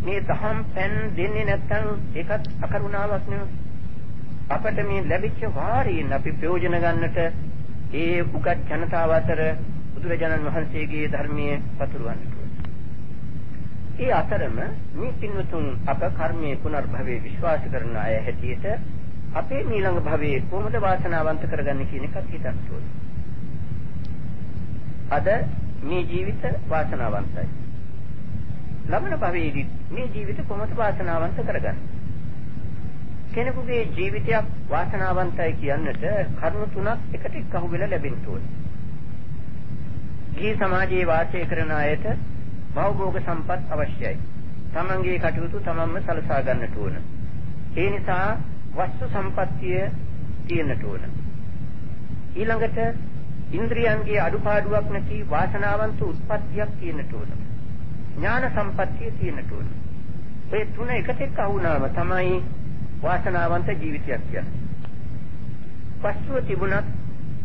මේ දහම් පෙන් දෙන්නේ නැත්නම් ඒකත් අකරුණාවක් නෙවෙයි. අපට මේ ලැබිච්ච වාරයෙන් අපි ප්‍රයෝජන ගන්නට ඒ උගත් ජනතාව අතර බුදුරජාණන් වහන්සේගේ ධර්මයේ පතුරවන්නට ඕනේ. ඒ අතරම මේ පින්වතුන් අප කර්මයේ පුනර්භවයේ විශ්වාස කරන අය හැටියට අපේ ඊළඟ භවයේ කොහොමද වාසනාවන්ත කරගන්නේ කියන එකත් හිතන්න ඕනේ. අද මේ ජීවිත වාසනාවන්තයි. ලබන භවයේදී මේ ජීවිත කොහොමද වාසනාවන්ත කරගන්නේ? කෙනෙකුගේ ජීවිතයක් වාසනාවන්තයි කියන්නට කරුණු තුනක් එකට එකහු වෙලා ලැබෙන්න ඕනේ. ගිහි සමාජයේ වාසය කරන අයට භවභෝග සම්පත් අවශ්‍යයි. තමන්ගේ කටයුතු තමන්ම සලසා ගන්නට ඕන. ඒ නිසා වස්තු සම්පත්තිය තියෙන්නට ඕන. ඊළඟට ඉන්ද්‍රියන්ගේ අඩුපාඩුවක් නැති වාසනාවන්ත උත්පත්තියක් තියෙන්නට ඕන. ඥාන සම්පත්තිය තියෙන්නට ඕන. මේ තුන එකට එකහු වුණාම තමයි වාසනාවන්ත ජීවිතයක් කියන්නේ. වස්තුව තිබුණත්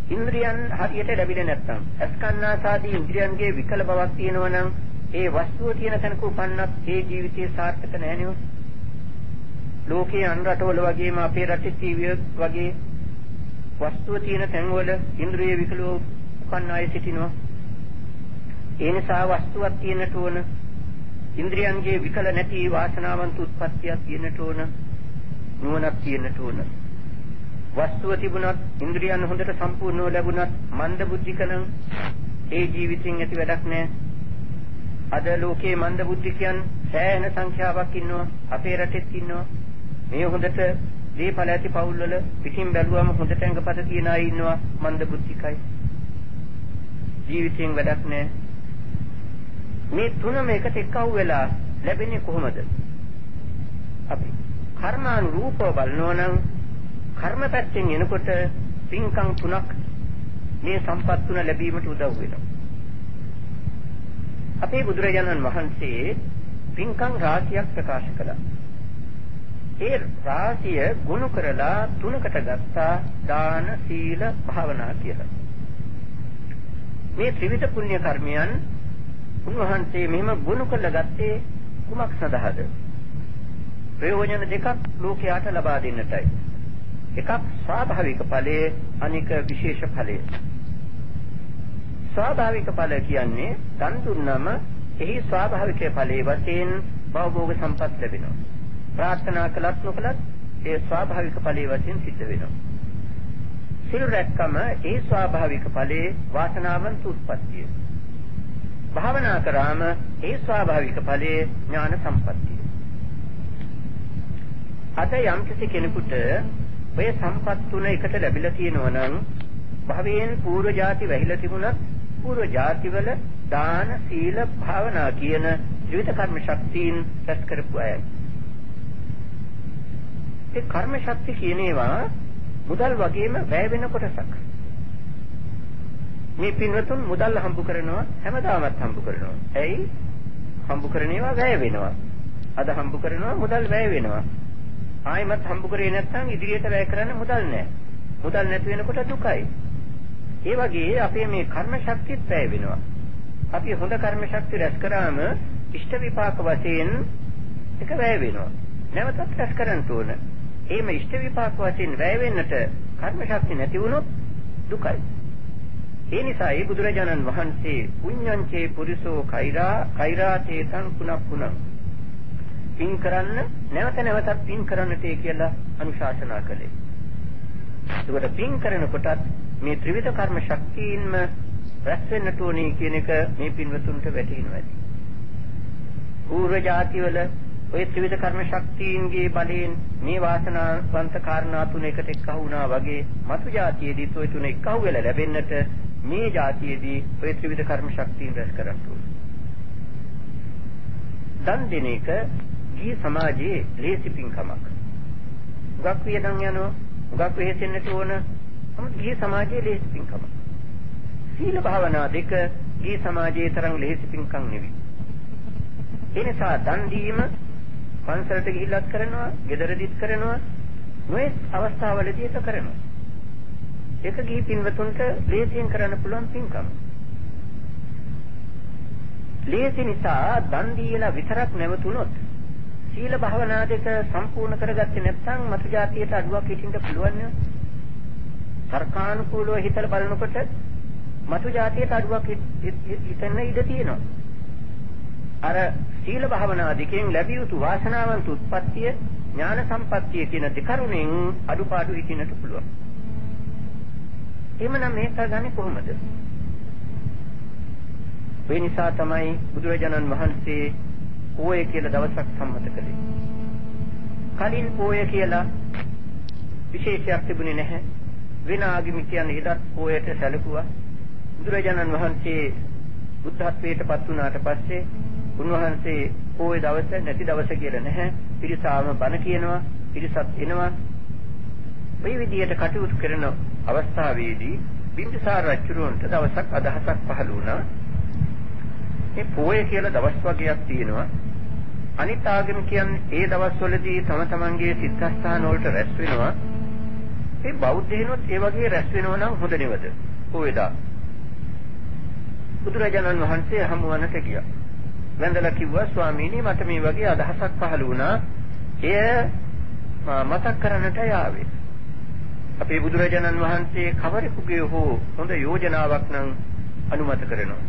ඉන්ද්‍රියන් හරියට ලැබෙන්නේ නැත්නම් අස්කන්නාසාදී ඉන්ද්‍රියන්ගේ විකල බවක් තියෙනවා නම් ඒ වස්තුව තියෙන තැනක උපන්නත් ඒ ජීවිතයේ සාර්ථක නැහැ නේ. ලෝකයේ අන් රටවල වගේම අපේ රටේ ජීවිය වගේ වස්තුව තියෙන තැන්වල ඉන්ද්‍රිය විකලව උපන්න අය සිටිනවා. ඒ නිසා වස්තුවක් තියෙන්නට ඕන. ඉන්ද්‍රියන්ගේ විකල නැති වාසනාවන්ත උත්පත්තියක් තියෙන්නට ඕන. නුවණක් තියෙන්නට ඕන. වස්තුව තිබුණත් ඉන්ද්‍රියන් හොඳට සම්පූර්ණව ලැබුණත් මන්ද බුද්ධිකනම් ඒ ජීවිතෙන් ඇති වැඩක් නැහැ. අද ලෝකයේ මන්ද බුද්ධිකයන් සෑහෙන සංඛ්‍යාවක් ඉන්නවා. අපේ රටෙත් ඉන්නවා. මේ හොඳට දීපල ඇති පවුල් වල පිටින් බැලුවම හොඳට ඇඟපත තියන අය ඉන්නවා. මන්ද බුද්ධිකයි. ජීවිතෙන් වැඩක් නැහැ. මේ තුනම එකට එකහුව වෙලා ලැබෙන්නේ කොහොමද? අපි කර්මානුරූපව බලනවා නම් කර්ම පැත්තෙන් එනකොට පින්කම් තුනක් මේ සම්පත් තුන ලැබීමට උදව් වෙනවා. අපේ බුදුරජාණන් වහන්සේ පින්කම් රාශියක් ප්‍රකාශ කළා. ඒ රාශිය ගුණ කරලා තුනකට ගත්තා දාන, සීල, භාවනා කියලා. මේ ත්‍රිවිධ පුණ්‍ය කර්මයන් උන්වහන්සේ මෙහෙම ගුණ කරලා ගත්තේ කුමක් සඳහාද? ප්‍රයෝජන දෙකක් ලෝකයට ලබා දෙන්නටයි. එකක් ස්වාභාවික ඵලය, අනික විශේෂ ඵලය. ස්වාභාවික ඵල කියන්නේ දන් දුන්නම එහි ස්වාභාවික ඵලයේ වශයෙන් භවභෝග සම්පත් ලැබෙනවා. ප්‍රාර්ථනා කළත් නොකළත් ඒ ස්වාභාවික ඵලයේ වශයෙන් සිද්ධ වෙනවා. සිල් රැක්කම ඒ ස්වාභාවික ඵලයේ වාසනාවන්ත උත්පත්තිය. භාවනා කරාම ඒ ස්වාභාවික ඵලයේ ඥාන සම්පත්තිය. අද යම්කිසි කෙනෙකුට ඔය සම්පත් තුන එකට ලැබිලා තියෙනවා නම් භවයෙන් පූර්ව ජාති වැහිලා තිබුණත් පූර්ව ජාතිවල දාන, සීල, භාවනා කියන ත්‍රිවිධ කර්ම ශක්තියින් රැස් කරපු අය. ඒ කර්ම ශක්ති කියන ඒවා මුදල් වගේම වැය වෙන කොටසක්. මේ පින්වතුන් මුදල් හම්බ කරනවා හැමදාමත් හම්බ කරනවා. ඇයි? හම්බ කරන ඒවා වැය වෙනවා. අද හම්බ කරනවා මුදල් වැය වෙනවා. ආයිමත් හම්බ කරේ නැත්නම් ඉදිරියට වැය කරන්න මුදල් නැහැ. මුදල් නැති වෙනකොට දුකයි. ඒ වගේ අපේ මේ කර්ම ශක්තියත් වැය වෙනවා. අපි හොඳ කර්ම ශක්තිය රැස් කරාම ඉෂ්ට විපාක වශයෙන් එක වැය වෙනවා. නැවතත් රැස් කරන්න ඕන. එහෙම ඉෂ්ට විපාක වශයෙන් වැය වෙන්නට කර්ම ශක්තිය නැති වුණොත් දුකයි. ඒ නිසායි බුදුරජාණන් වහන්සේ පුඤ්ඤංචේ පුරිසෝ කෛරා තේසං පුනප්පුනං පින් කරන්න නැවත නැවතත් පින් කරන්නට කියලා අනුශාසනා කළේ. ඒකට පින් කරනකොටත් මේ ත්‍රිවිධ කර්ම ශක්තියින්ම රැස් වෙන්නට ඕනේ කියන එක මේ පින්වතුන්ට වැටහෙනවා ඇති. පූර්ව ජාතිවල ඔය ත්‍රිවිධ කර්ම ශක්තියින්ගේ බලයෙන් මේ වාසනාවන්ත කාරණා තුන එකට එක්කහු වුණා වගේ මතු ජාතියේදී ඔය තුන එක්කහු වෙලා ලැබෙන්නට මේ ජාතියේදී ඔය ත්‍රිවිධ කර්ම ශක්තියින් රැස් කරන්න ඕනේ. දන් දෙන එක ගිහි සමාජයේ ලේසි පින්කමක්. උගක් වියදම් යනවා, උගක් වෙහෙසෙන්නට ඕන. නමුත් ගිහි සමාජයේ ලේසි පින්කමක්. සීල භාවනා දෙක ගිහි සමාජයේ තරම් ලේසි පින්කම් නෙවෙයි. ඒ නිසා දන් දීම පන්සලට ගිහිල්ලත් කරනවා, ගෙදරදීත් කරනවා, නොයෙක් අවස්ථාවලදී ඒක කරනවා. ඒක ගිහි පින්වතුන්ට ලේසියෙන් කරන්න පුළුවන් පින්කම. ලේසි නිසා දන් දීලා විතරක් නැවතුනොත් සීල භාවනා දෙක සම්පූර්ණ කරගත්තේ නැත්නම් මතු જાතියට අඩුවක් හිටින්න පුළුවන් නේ. තර්කානුකූලව හිතලා බලනකොට මතු જાතියට අඩුවක් හිතෙන්න ඉඩ තියෙනවා. අර සීල භාවනා දෙකෙන් ලැබිය යුතු වාසනාවන්ත උත්පත්තිය ඥාන සම්පත්තිය කියන දෙකරුණෙන් අඩුපාඩු හිටින්නට පුළුවන්. එමනම් මේක ගන්නේ කොහොමද? ඒ නිසා තමයි බුදුරජාණන් වහන්සේ පෝය කියලා දවසක් සම්මත කළේ. කලින් පෝය කියලා විශේෂයක් තිබුණේ නැහැ. වෙන ආගමිකයන් ඊටත් පෝයට සැලකුවා. බුදුරජාණන් වහන්සේ බුද්ධත්වයට පත් වුණාට පස්සේ උන්වහන්සේ පෝය දවස නැති දවස කියලා නැහැ. පිරිසාම බණ කියනවා, පිරිසත් එනවා. මේ විදිහට කටයුතු කරන අවස්ථාවේදී බිම්බිසාර රජුරන්ට දවසක් අදහසක් පහළ වුණා. මේ පෝය කියලා දවස් වර්ගයක් තියෙනවා. අනිත් ආගමිකයන් ඒ දවස්වලදී තම තමන්ගේ සිද්ධාස්ථාන වලට රැස් වෙනවා. මේ බෞද්ධයනොත් ඒ වගේ රැස් වෙනවා නම් හොඳ නෙවද? පෝයදා. බුදුරජාණන් වහන්සේ හමුවන්නට ගියා. වැඳලා කිව්වා ස්වාමීනි මට මේ වගේ අදහසක් පහළ වුණා. එය මතක් කරන්නට යාවේ. අපේ බුදුරජාණන් වහන්සේ කවරෙකුගේ හෝ හොඳ යෝජනාවක් නම් අනුමත කරනවා.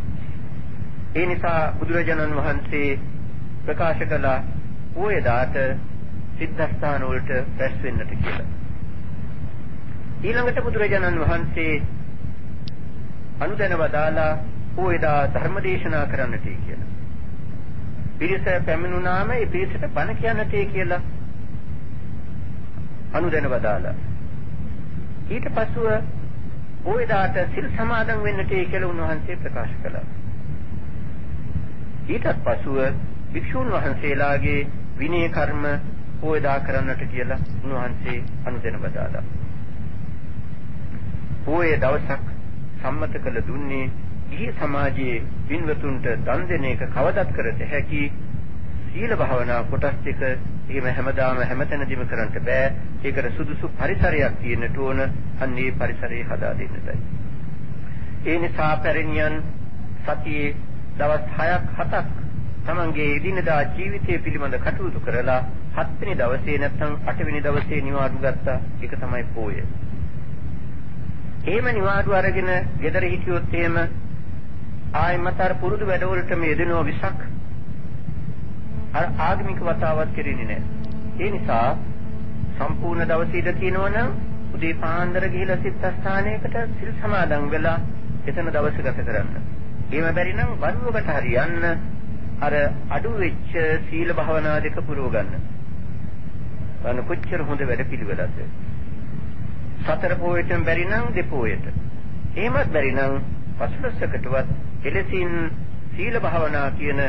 ඒ නිසා බුදුරජාණන් වහන්සේ ප්‍රකාශ කළා පෝයදාට සිද්ධාස්ථාන වලට රැස් වෙන්නට කියලා. ඊළඟට බුදුරජාණන් වහන්සේ අනුදැන වදාලා පෝයදා ධර්මදේශනා කරන්නට කියලා. පිරිස පැමිණුනාම ඒ පිරිසට බණ කියන්නට කියලා අනුදැන වදාලා. ඊට පසුව පෝයදාට සිල් සමාදන් වෙන්නට කියලා උන්වහන්සේ ප්‍රකාශ කළා. ඊටත් පසුව භික්ෂුන් වහන්සේලාගේ විනය කර්ම පෝයදා කරන්නට කියලා උන්වහන්සේ අනුදැන බදාලා. පෝය දවසක් සම්මත කළ දුන්නේ ගිහි සමාජයේ වින්වතුන්ට දන් දෙන එක කවදත් කරත හැකි සීල භාවනා කොටස් දෙක එහෙම හැමදාම හැමතැනදීම කරන්න බෑ. ඒකට සුදුසු පරිසරයක් තියෙන්නට ඕන. අන්න ඒ පරිසරය හදා දෙන්නටයි. ඒ නිසා පැරණියන් සතියේ දවස් 6ක් 7ක් තමන්ගේ එදිනදා ජීවිතය පිළිබඳ කටයුතු කරලා 7 වෙනි දවසේ නැත්නම් 8 වෙනි දවසේ නිවාඩු ගත්තා. ඒක තමයි පෝය. එහෙම නිවාඩු අරගෙන ගෙදර හිටියොත් එහෙම ආයෙමත් අර පුරුදු වැඩවලටම යෙදෙනවා විසක් අර ආගමික වතාවත් කෙරෙන්නේ නැහැ. ඒ නිසා සම්පූර්ණ දවස ඉඳ තියෙනවා නම් උදේ පාන්දර ගිහිලා සිද්ධාස්ථානයකට සිල් සමාදන් වෙලා එතන දවස ගත කරන්න. එහෙම බැරි නම් වරුවකට හරි යන්න අර අඩු වෙච්ච සීල භාවනා දෙක පුරව ගන්න. අන්න කොච්චර හොඳ වැඩ පිළිවෙලක්ද. සතර පොයටම බැරි නම් දෙපොයට. එහෙමත් බැරි නම් පස්වස්සකටවත් එලෙසින් සීල භාවනා කියන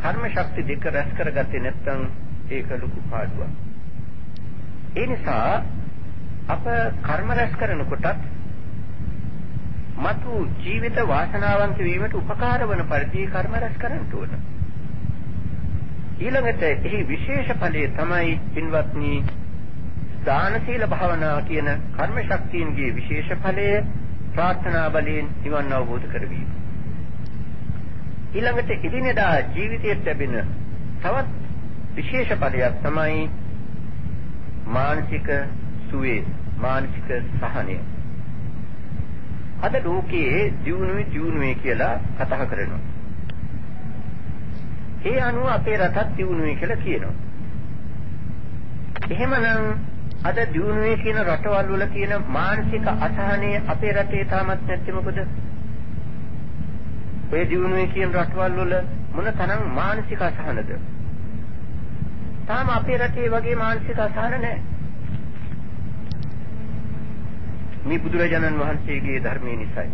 කර්ම ශක්ති දෙක රැස් කරගත්තේ නැත්නම් ඒක ලොකු පාඩුවක්. ඒ නිසා අප කර්ම රැස් කරනකොටත් මතු ජීවිත වාසනාවන්ත වීමට උපකාර වන පරිදි කර්ම රැස් කරන්න ඕන. ඊළඟට එහි විශේෂ ඵලයේ තමයි පින්වත්නි දාන සීල භාවනා කියන කර්ම ශක්තියන්ගේ විශේෂ ඵලය ප්‍රාර්ථනා බලයෙන් නිවන් අවබෝධ කරගන්න. ඊළඟට ඉදිනදා ජීවිතයේ ලැබෙන තවත් විශේෂ ඵලයක් තමයි මානසික සුවේ, මානසික සහනය. අද ලෝකයේ දියුණුවේ කියලා කතා කරනවා. ඒ අනුව අපේ රටත් දියුණුවේ කියලා කියනවා. එහෙමනම් අද දියුණුවේ කියන රටවල් වල තියෙන මානසික අසහනය අපේ රටේ තාමත් නැත්තේ මොකද? ඔය දියුණුවේ කියන රටවල් වල මොන තරම් මානසික අසහනද? තාම අපේ රටේ වගේ මානසික අසහන නැහැ. මේ බුදුරජාණන් වහන්සේගේ ධර්මයේ නිසායි.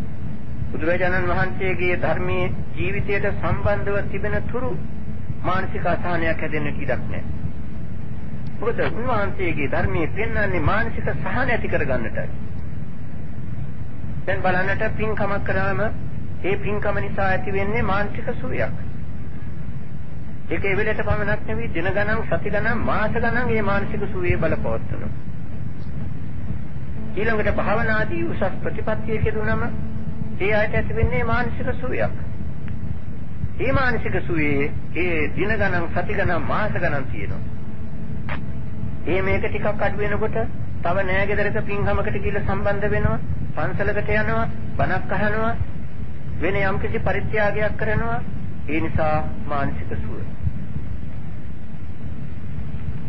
බුදුරජාණන් වහන්සේගේ ධර්මයේ ජීවිතයට සම්බන්ධව තිබෙන තුරු මානසික අසහනයක් හැදෙන්නට ඉඩක් නැහැ. මොකද උන්වහන්සේගේ ධර්මයේ පෙන්වන්නේ මානසික සහන ඇති කරගන්නටයි. දැන් බලන්නට පින්කමක් කරාම ඒ පින්කම නිසා ඇති වෙන්නේ මානසික සුවයක්. ඒක ඒ වෙලට පමණක් නෙවෙයි දින ගණන්, සති ගණන්, මාස ගණන් මේ මානසික සුවේ බලපවත්වනවා. ඊළඟට භාවනාදී උසස් ප්‍රතිපත්තියක දුනම ඒ ආයත ඇති වෙන්නේ මානසික සුවයක්. මේ මානසික සුවේ ඒ දින ගණන් සති ගණන් මාස ගණන් තියෙනවා. මේක ටිකක් අඩු වෙනකොට තව නෑ ගෙදරක පින්හමකට ගිහිල්ලා සම්බන්ධ වෙනවා, පන්සලකට යනවා, බණක් අහනවා, වෙන යම්කිසි පරිත්‍යාගයක් කරනවා. ඒ නිසා මානසික සුව.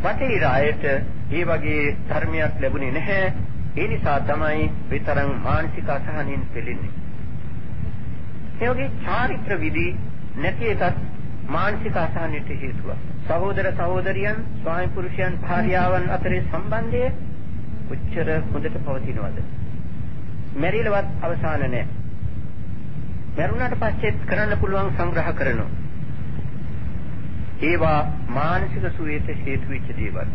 වටේර අයට ඒ වගේ ධර්මයක් ලැබුණේ නැහැ. ඒ නිසා තමයි විතරක් මානසික අසහනින් පෙළෙන්නේ. ඒ වගේ චාරිත්‍ර විදි නැති එකත් මානසික අසහනයට හේතුවක්. සහෝදර සහෝදරියන්, ස්වාමි පුරුෂයන්, භාර්යාවන් අතරේ සම්බන්ධය කොච්චර හොඳට පවතිනවද? මෙරිලවත් අවසාන නැහැ. මරුණාට පස්සෙත් කරන්න පුළුවන් සංග්‍රහ කරනවා. ඒවා මානසික සුවයට හේතු වෙච්ච දේවල්.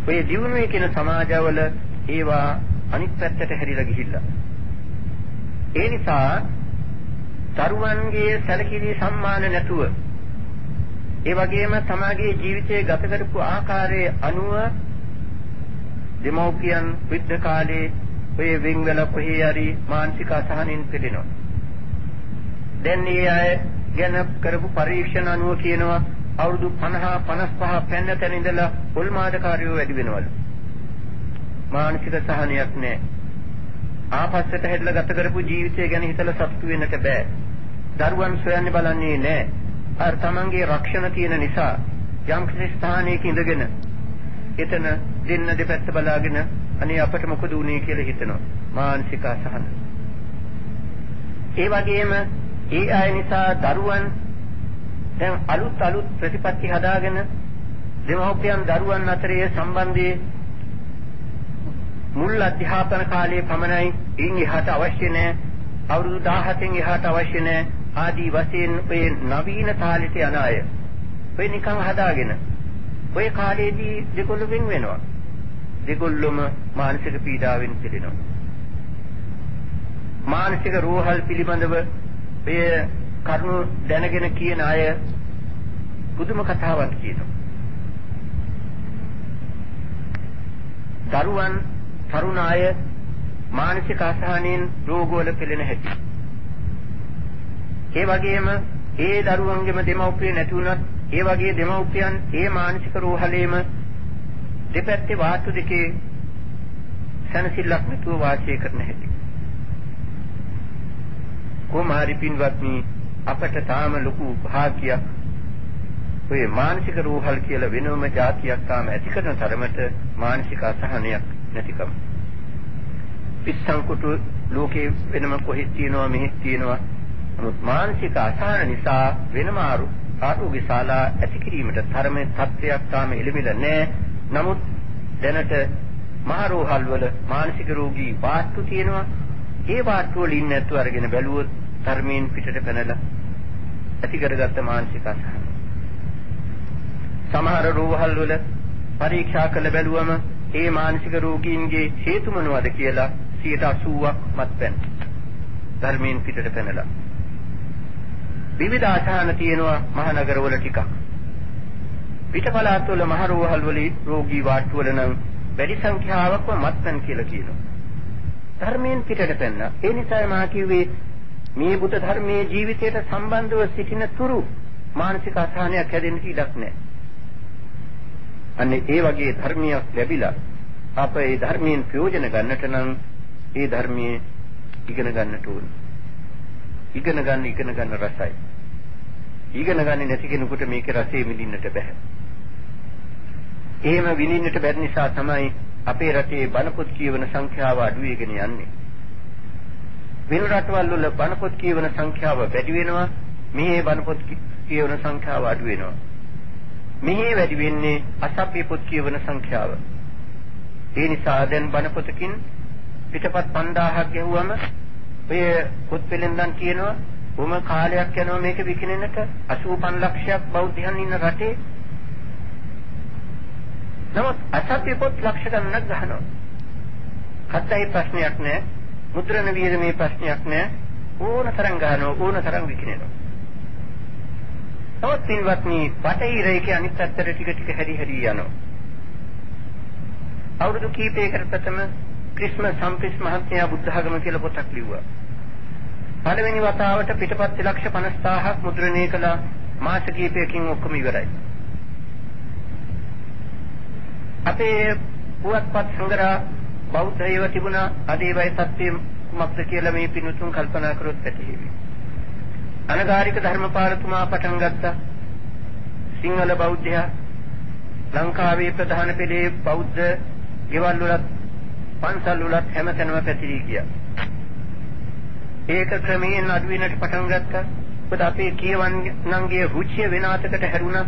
ඔය දියුණුවේ කියන සමාජවල ඒවා අනිත් පැත්තට හැරිලා ගිහිල්ලා. ඒ නිසා දරුවන්ගේ සැලකිලි සම්මාන නැතුව ඒ වගේම තමාගේ ජීවිතය ගත කරපු ආකාරයේ අනුව දෙමෝපියන් විද්ද කාලේ ඔය වෙන්වල කොහේ හරි මානසික අසහනින් පෙළෙනවා. දැන් මේ අය ගැන කරපු පරීක්ෂණ අනුව කියනවා අවුරුදු 50 55 පෙන්න තැන ඉඳලා උල්මාදකාරයෝ වැඩි වෙනවලු. මානසික සහනයක් නැහැ. ආපස්සට හැදලා ගත කරපු ජීවිතය ගැන හිතලා සතුටු වෙන්නට බෑ. දරුවන් සොයන්නේ බලන්නේ නැහැ. අර තමන්ගේ රක්ෂණ තියෙන නිසා යම් කිසි ස්ථානයක ඉඳගෙන එතන දෙන්න දෙපැත්ත බලාගෙන අනේ අපට මොකද වුනේ කියලා හිතනවා. මානසික අසහන. ඒ වගේම ඒ අය නිසා දරුවන් දැන් අලුත් ප්‍රතිපත්ති හදාගෙන දෙමව්පියන් දරුවන් අතරේ සම්බන්ධයේ මුල් අධ්‍යාපන කාලයේ පමණයි ඉන් එහාට අවශ්‍ය නැහැ. අවුරුදු 17න් එහාට අවශ්‍ය නැහැ. ආදී වශයෙන් ඔය නවීන තාලෙට යන අය ඔය නිකන් හදාගෙන ඔය කාලේදී දෙකොල්ල වෙන වෙනවා. දෙකොල්ලම මානසික පීඩාවෙන් පිළිනවා. මානසික රෝහල් පිළිබඳව ඔය කරුණු දැනගෙන කියන අය පුදුම කතාවක් කියනවා. දරුවන් තරුණ අය මානසික අසහනෙන් රෝගවල පෙළෙන හැටි. ඒ වගේම ඒ දරුවන්ගේම දෙමව්පිය නැති වුණත් ඒ වගේ දෙමව්පියන් ඒ මානසික රෝහලේම දෙපැත්තේ වාතු දෙකේ සනසිල්ලක් නැතුව වාසය කරන හැටි. කොමාරි පින්වත්නි අපට තාම ලොකු භාග්‍යයක් ඔය මානසික රෝහල් කියලා වෙනම જાතියක් තාම ඇති කරන තරමට මානසික අසහනයක් නැතිකම. පිස්සන්කුතු ලෝකේ වෙනම කොහෙද තියෙනවා මෙහෙත් තියෙනවා. නමුත් මානසික අසහන නිසා වෙනම ආරෝග්‍ය ශාලා ඇති කිරීමට තරමේ තත්ත්වයක් තාම එළඹිලා නැහැ. නමුත් දැනට මහ රෝහල් වල මානසික රෝගී වාස්තු තියෙනවා. ඒ වාස්තු වල ඉන්නේ නැතුව අරගෙන බැලුවොත් ධර්මයෙන් පිටට පැනලා ඇති කරගත්ත මානසික අසහන. සමහර රෝහල් වල පරීක්ෂා කළ බැලුවම ඒ මානසික රෝගීන්ගේ හේතු මොනවද කියලා 80ක් මත්පැන් ධර්මයෙන් පිටට පැනලා. විවිධ ආසහන තියෙනවා මහනගරවල ටිකක්. පිටපළාත් වල මහ රෝහල් වල රෝගී වාට්ටු වල නම් වැඩි සංඛ්‍යාවක්ම මත්පැන් කියලා කියනවා. ධර්මයෙන් පිටට පැනන. ඒ නිසා මා කිව්වේ මේ බුද්ධ ධර්මයේ ජීවිතයට සම්බන්ධව සිටින තුරු මානසික අසහනයක් හැදෙන්න ඉඩක් නැහැ. අන්නේ ඒ වගේ ධර්මයක් ලැබිලා අප ඒ ධර්මයෙන් ප්‍රයෝජන ගන්නට නම් ඒ ධර්මයේ ඉගෙන ගන්නට ඕන. ඉගෙන ගන්න රසයි. ඉගෙන ගන්නේ නැති කෙනෙකුට මේකේ රසය විඳින්නට බෑ. එහෙම විඳින්නට බැරි නිසා තමයි අපේ රටේ බණපොත් කියවන සංඛ්‍යාව අඩු වෙගෙන යන්නේ. වෙන රටවල් වල බණපොත් කියවන සංඛ්‍යාව වැඩි වෙනවා. මේ බණපොත් කියවන සංඛ්‍යාව අඩු වෙනවා. මෙහි වැඩි වෙන්නේ අසභ්‍ය පොත් කියවන සංඛ්‍යාව. ඒ නිසා දැන් බණපොතකින් පිටපත් 5000ක් ගෙවුවම ඔය පොත් පෙළෙන්දන් කියනවා කොහොම කාලයක් යනවා මේක විකිනෙන්නට 85 ලක්ෂයක් බෞද්ධයන් ඉන්න රටේ. නමුත් අසභ්‍ය පොත් ලක්ෂ ගණනක් ගහනවා. කද්දයි ප්‍රශ්නයක් නැහැ. මුද්‍රණ වියදමේ ප්‍රශ්නයක් නැහැ. ඕන තරම් ගහනවා ඕන තරම් විකිනෙනවා. තවත් පින්වත්නි පටහිරේක අනිත් පැත්තට ටික ටික හැරි යනවා. අවුරුදු කීපයකට ප්‍රථම ක්‍රිස්මස් සම්ප්‍රිස් මහත්මයා බුද්ධ ආගම කියලා පොතක් ලිව්වා. පළවෙනි වතාවට පිටපත් ලක්ෂ 50000ක් මුද්‍රණය කළා. මාස කිහිපයකින් ඔක්කොම ඉවරයි. අපේ පුවත්පත් සංග්‍රහ බෞද්ධ ඒවා තිබුණා. අද ඒවයි සත්‍ය කුමක්ද කියලා මේ පින්තුන් කල්පනා කරොත් පැහැදිලි. අනගාരിക ධර්මපාලතුමා පටන් ගත්තා. සිංහල බෞද්ධයා ලංකාවේ ප්‍රධාන පෙළේ බෞද්ධ ගෙවල් වලත් පන්සල් වලත් හැමතැනම පැතිරී ගියා. ඒක ක්‍රමයෙන් අඩු වෙනට පටන් ගත්තා. මොකද අපේ කියවන්නන්ගේ රුචිය වෙනාතකට හැරුණා.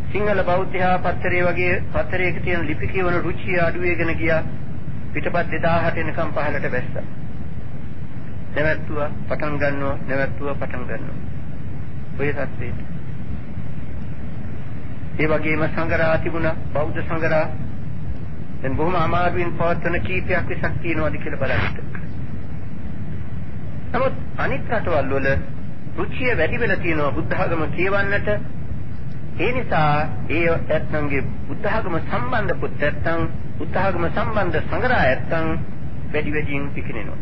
සිංහල බෞද්ධයා පත්තරේ වගේ පත්තරයක තියෙන ලිපි කියවන රුචිය අඩු වෙගෙන ගියා. පිටපත් 2008 එනකම් පහළට බැස්සා. නැවැත්තුවා පටන් ගන්නවා නැවැත්තුවා පටන් ගන්නවා. ඔය සත්‍යයට. ඒ වගේම සංගරහ තිබුණා බෞද්ධ සංගරහ. දැන් බොහොම අමාරුවෙන් පවත්වන කීපයක් විසක් තියෙනවාද කියලා බලන්න. නමුත් අනිත් රටවල් වල රුචිය වැඩි වෙලා තියෙනවා බුද්ධ ආගම කියවන්නට. ඒ නිසා ඒ ඇත්තන්ගේ බුද්ධ ආගම සම්බන්ධ පොත් නැත්තම් බුද්ධ ආගම සම්බන්ධ සංග්‍රහ නැත්තම් වැඩි වැඩියෙන් පිකිනෙනවා.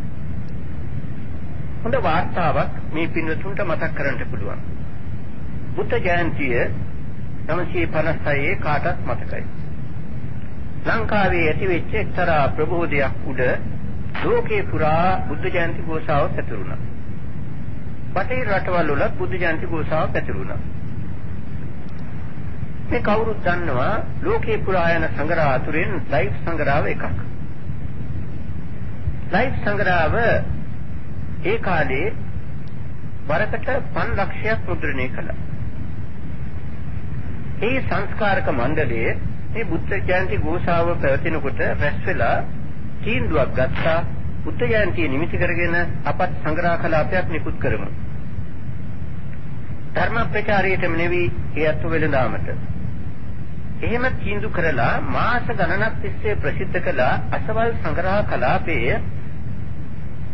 හොඳ වාර්තාවක් මේ පින්වතුන්ට මතක් කරන්න පුළුවන්. බුද්ධ ජයන්තිය 956 කාටත් මතකයි. ලංකාවේ ඇතිවෙච්ච එක්තරා ප්‍රබෝධයක් උඩ ලෝකේ පුරා බුද්ධ ජයන්ති ഘോഷාව පැතිරුණා. බටහිර රටවල් වල බුද්ධ ජයන්ති ഘോഷාව පැතිරුණා. මේ කවුරුත් දන්නවා ලෝකේ පුරා යන සංග්‍රහ අතුරින් ලයිව් සංග්‍රහව එකක්. ලයිව් සංග්‍රහව ඒ කාලේ වරකට 5 ලක්ෂයක් මුද්‍රණය කළා. ඒ සංස්කාරක මණ්ඩලයේ මේ බුද්ධ ජයන්ති ഘോഷාව පැවැත්වෙනකොට රැස් වෙලා තීන්දුවක් ගත්තා බුද්ධ ජයන්තිය නිමිති කරගෙන අපත් සංග්‍රහ කලාපයක් නිකුත් කරමු. ධර්ම ප්‍රචාරයටම නෙවී ඒ අත්ව වෙළඳාමට. එහෙම තීන්දුව කරලා මාස ගණනක් තිස්සේ ප්‍රසිද්ධ කළ අසවල් සංග්‍රහ කලාපයේ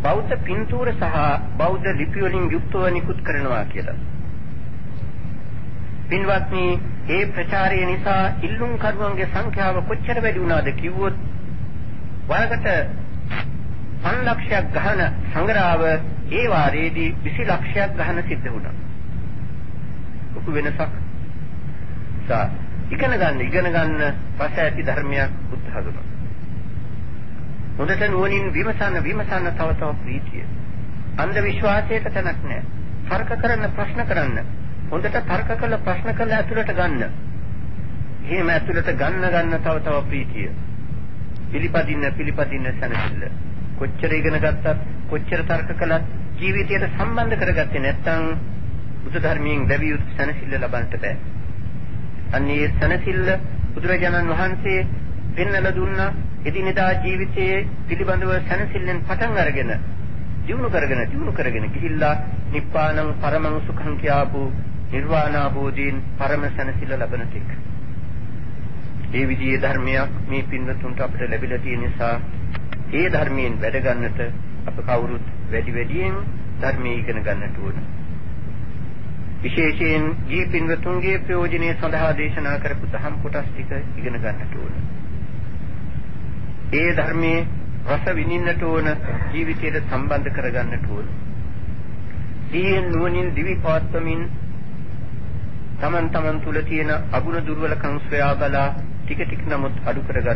බෞද්ධ පින්තූර සහ බෞද්ධ ලිපි වලින් යුක්තව නිකුත් කරනවා කියලා. පින්වත්නි, ඒ ප්‍රචාරය නිසා ඉල්ලුම් කරුවන්ගේ සංඛ්‍යාව කොච්චර වැඩි වුණාද කිව්වොත් වරකට 5 ලක්ෂයක් ගහන සංග්‍රහව ඒ වාරයේදී 20 ලක්ෂයක් ගහන සිද්ධ වුණා. ලොකු වෙනසක්. ඉගෙන ගන්න පස ඇති ධර්මයක් බුද්ධ ධර්ම. හොඳට නුවණින් විමසන්න තව ප්‍රීතිය. අන්ධ විශ්වාසයට තැනක් නැහැ. තර්ක කරන්න ප්‍රශ්න කරන්න. හොඳට තර්ක කළ ප්‍රශ්න කළ ඇතුළට ගන්න. එහෙම ඇතුළට ගන්න තව ප්‍රීතිය. පිළිපදින්න සැනසෙල්ල. කොච්චර ඉගෙන ගත්තත් කොච්චර තර්ක කළත් ජීවිතයට සම්බන්ධ කරගත්තේ නැත්නම් බුදු ධර්මයෙන් ලැබිය යුතු සැනසෙල්ල ලබන්නට බෑ. අන්නේ සැනසෙල්ල බුදුරජාණන් වහන්සේ පෙන්වලා දුන්නා. එදිනෙදා ජීවිතයේ පිළිබඳව සැනසෙල්ලෙන් පටන් අරගෙන දියුණු කරගෙන ගිහිල්ලා නිබ්බානං පරමං සුඛං කියාපු නිර්වාණාභෝධීන් පරම සැනසෙල්ල ලබන තෙක්. ඒ විදිහේ ධර්මයක් මේ පින්වතුන්ට අපිට ලැබිලා තියෙන නිසා ඒ ධර්මයෙන් වැඩ ගන්නට අප කවුරුත් වැඩියෙන් ධර්මයේ ඉගෙන ගන්නට ඕන. විශේෂයෙන් ජී පින්වතුන්ගේ ප්‍රයෝජනය සඳහා දේශනා කරපු දහම් කොටස් ටික ඉගෙන ගන්නට ඕන. ඒ ධර්මයේ රස විඳින්නට ඕන, ජීවිතයට සම්බන්ධ කරගන්නට ඕන. සිහියෙන් නුවණින් දිවි පවත්වමින් තමන් තුල තියෙන අගුණ දුර්වලකම් සොයා බලා ටික නමුත් අඩු කරගන්න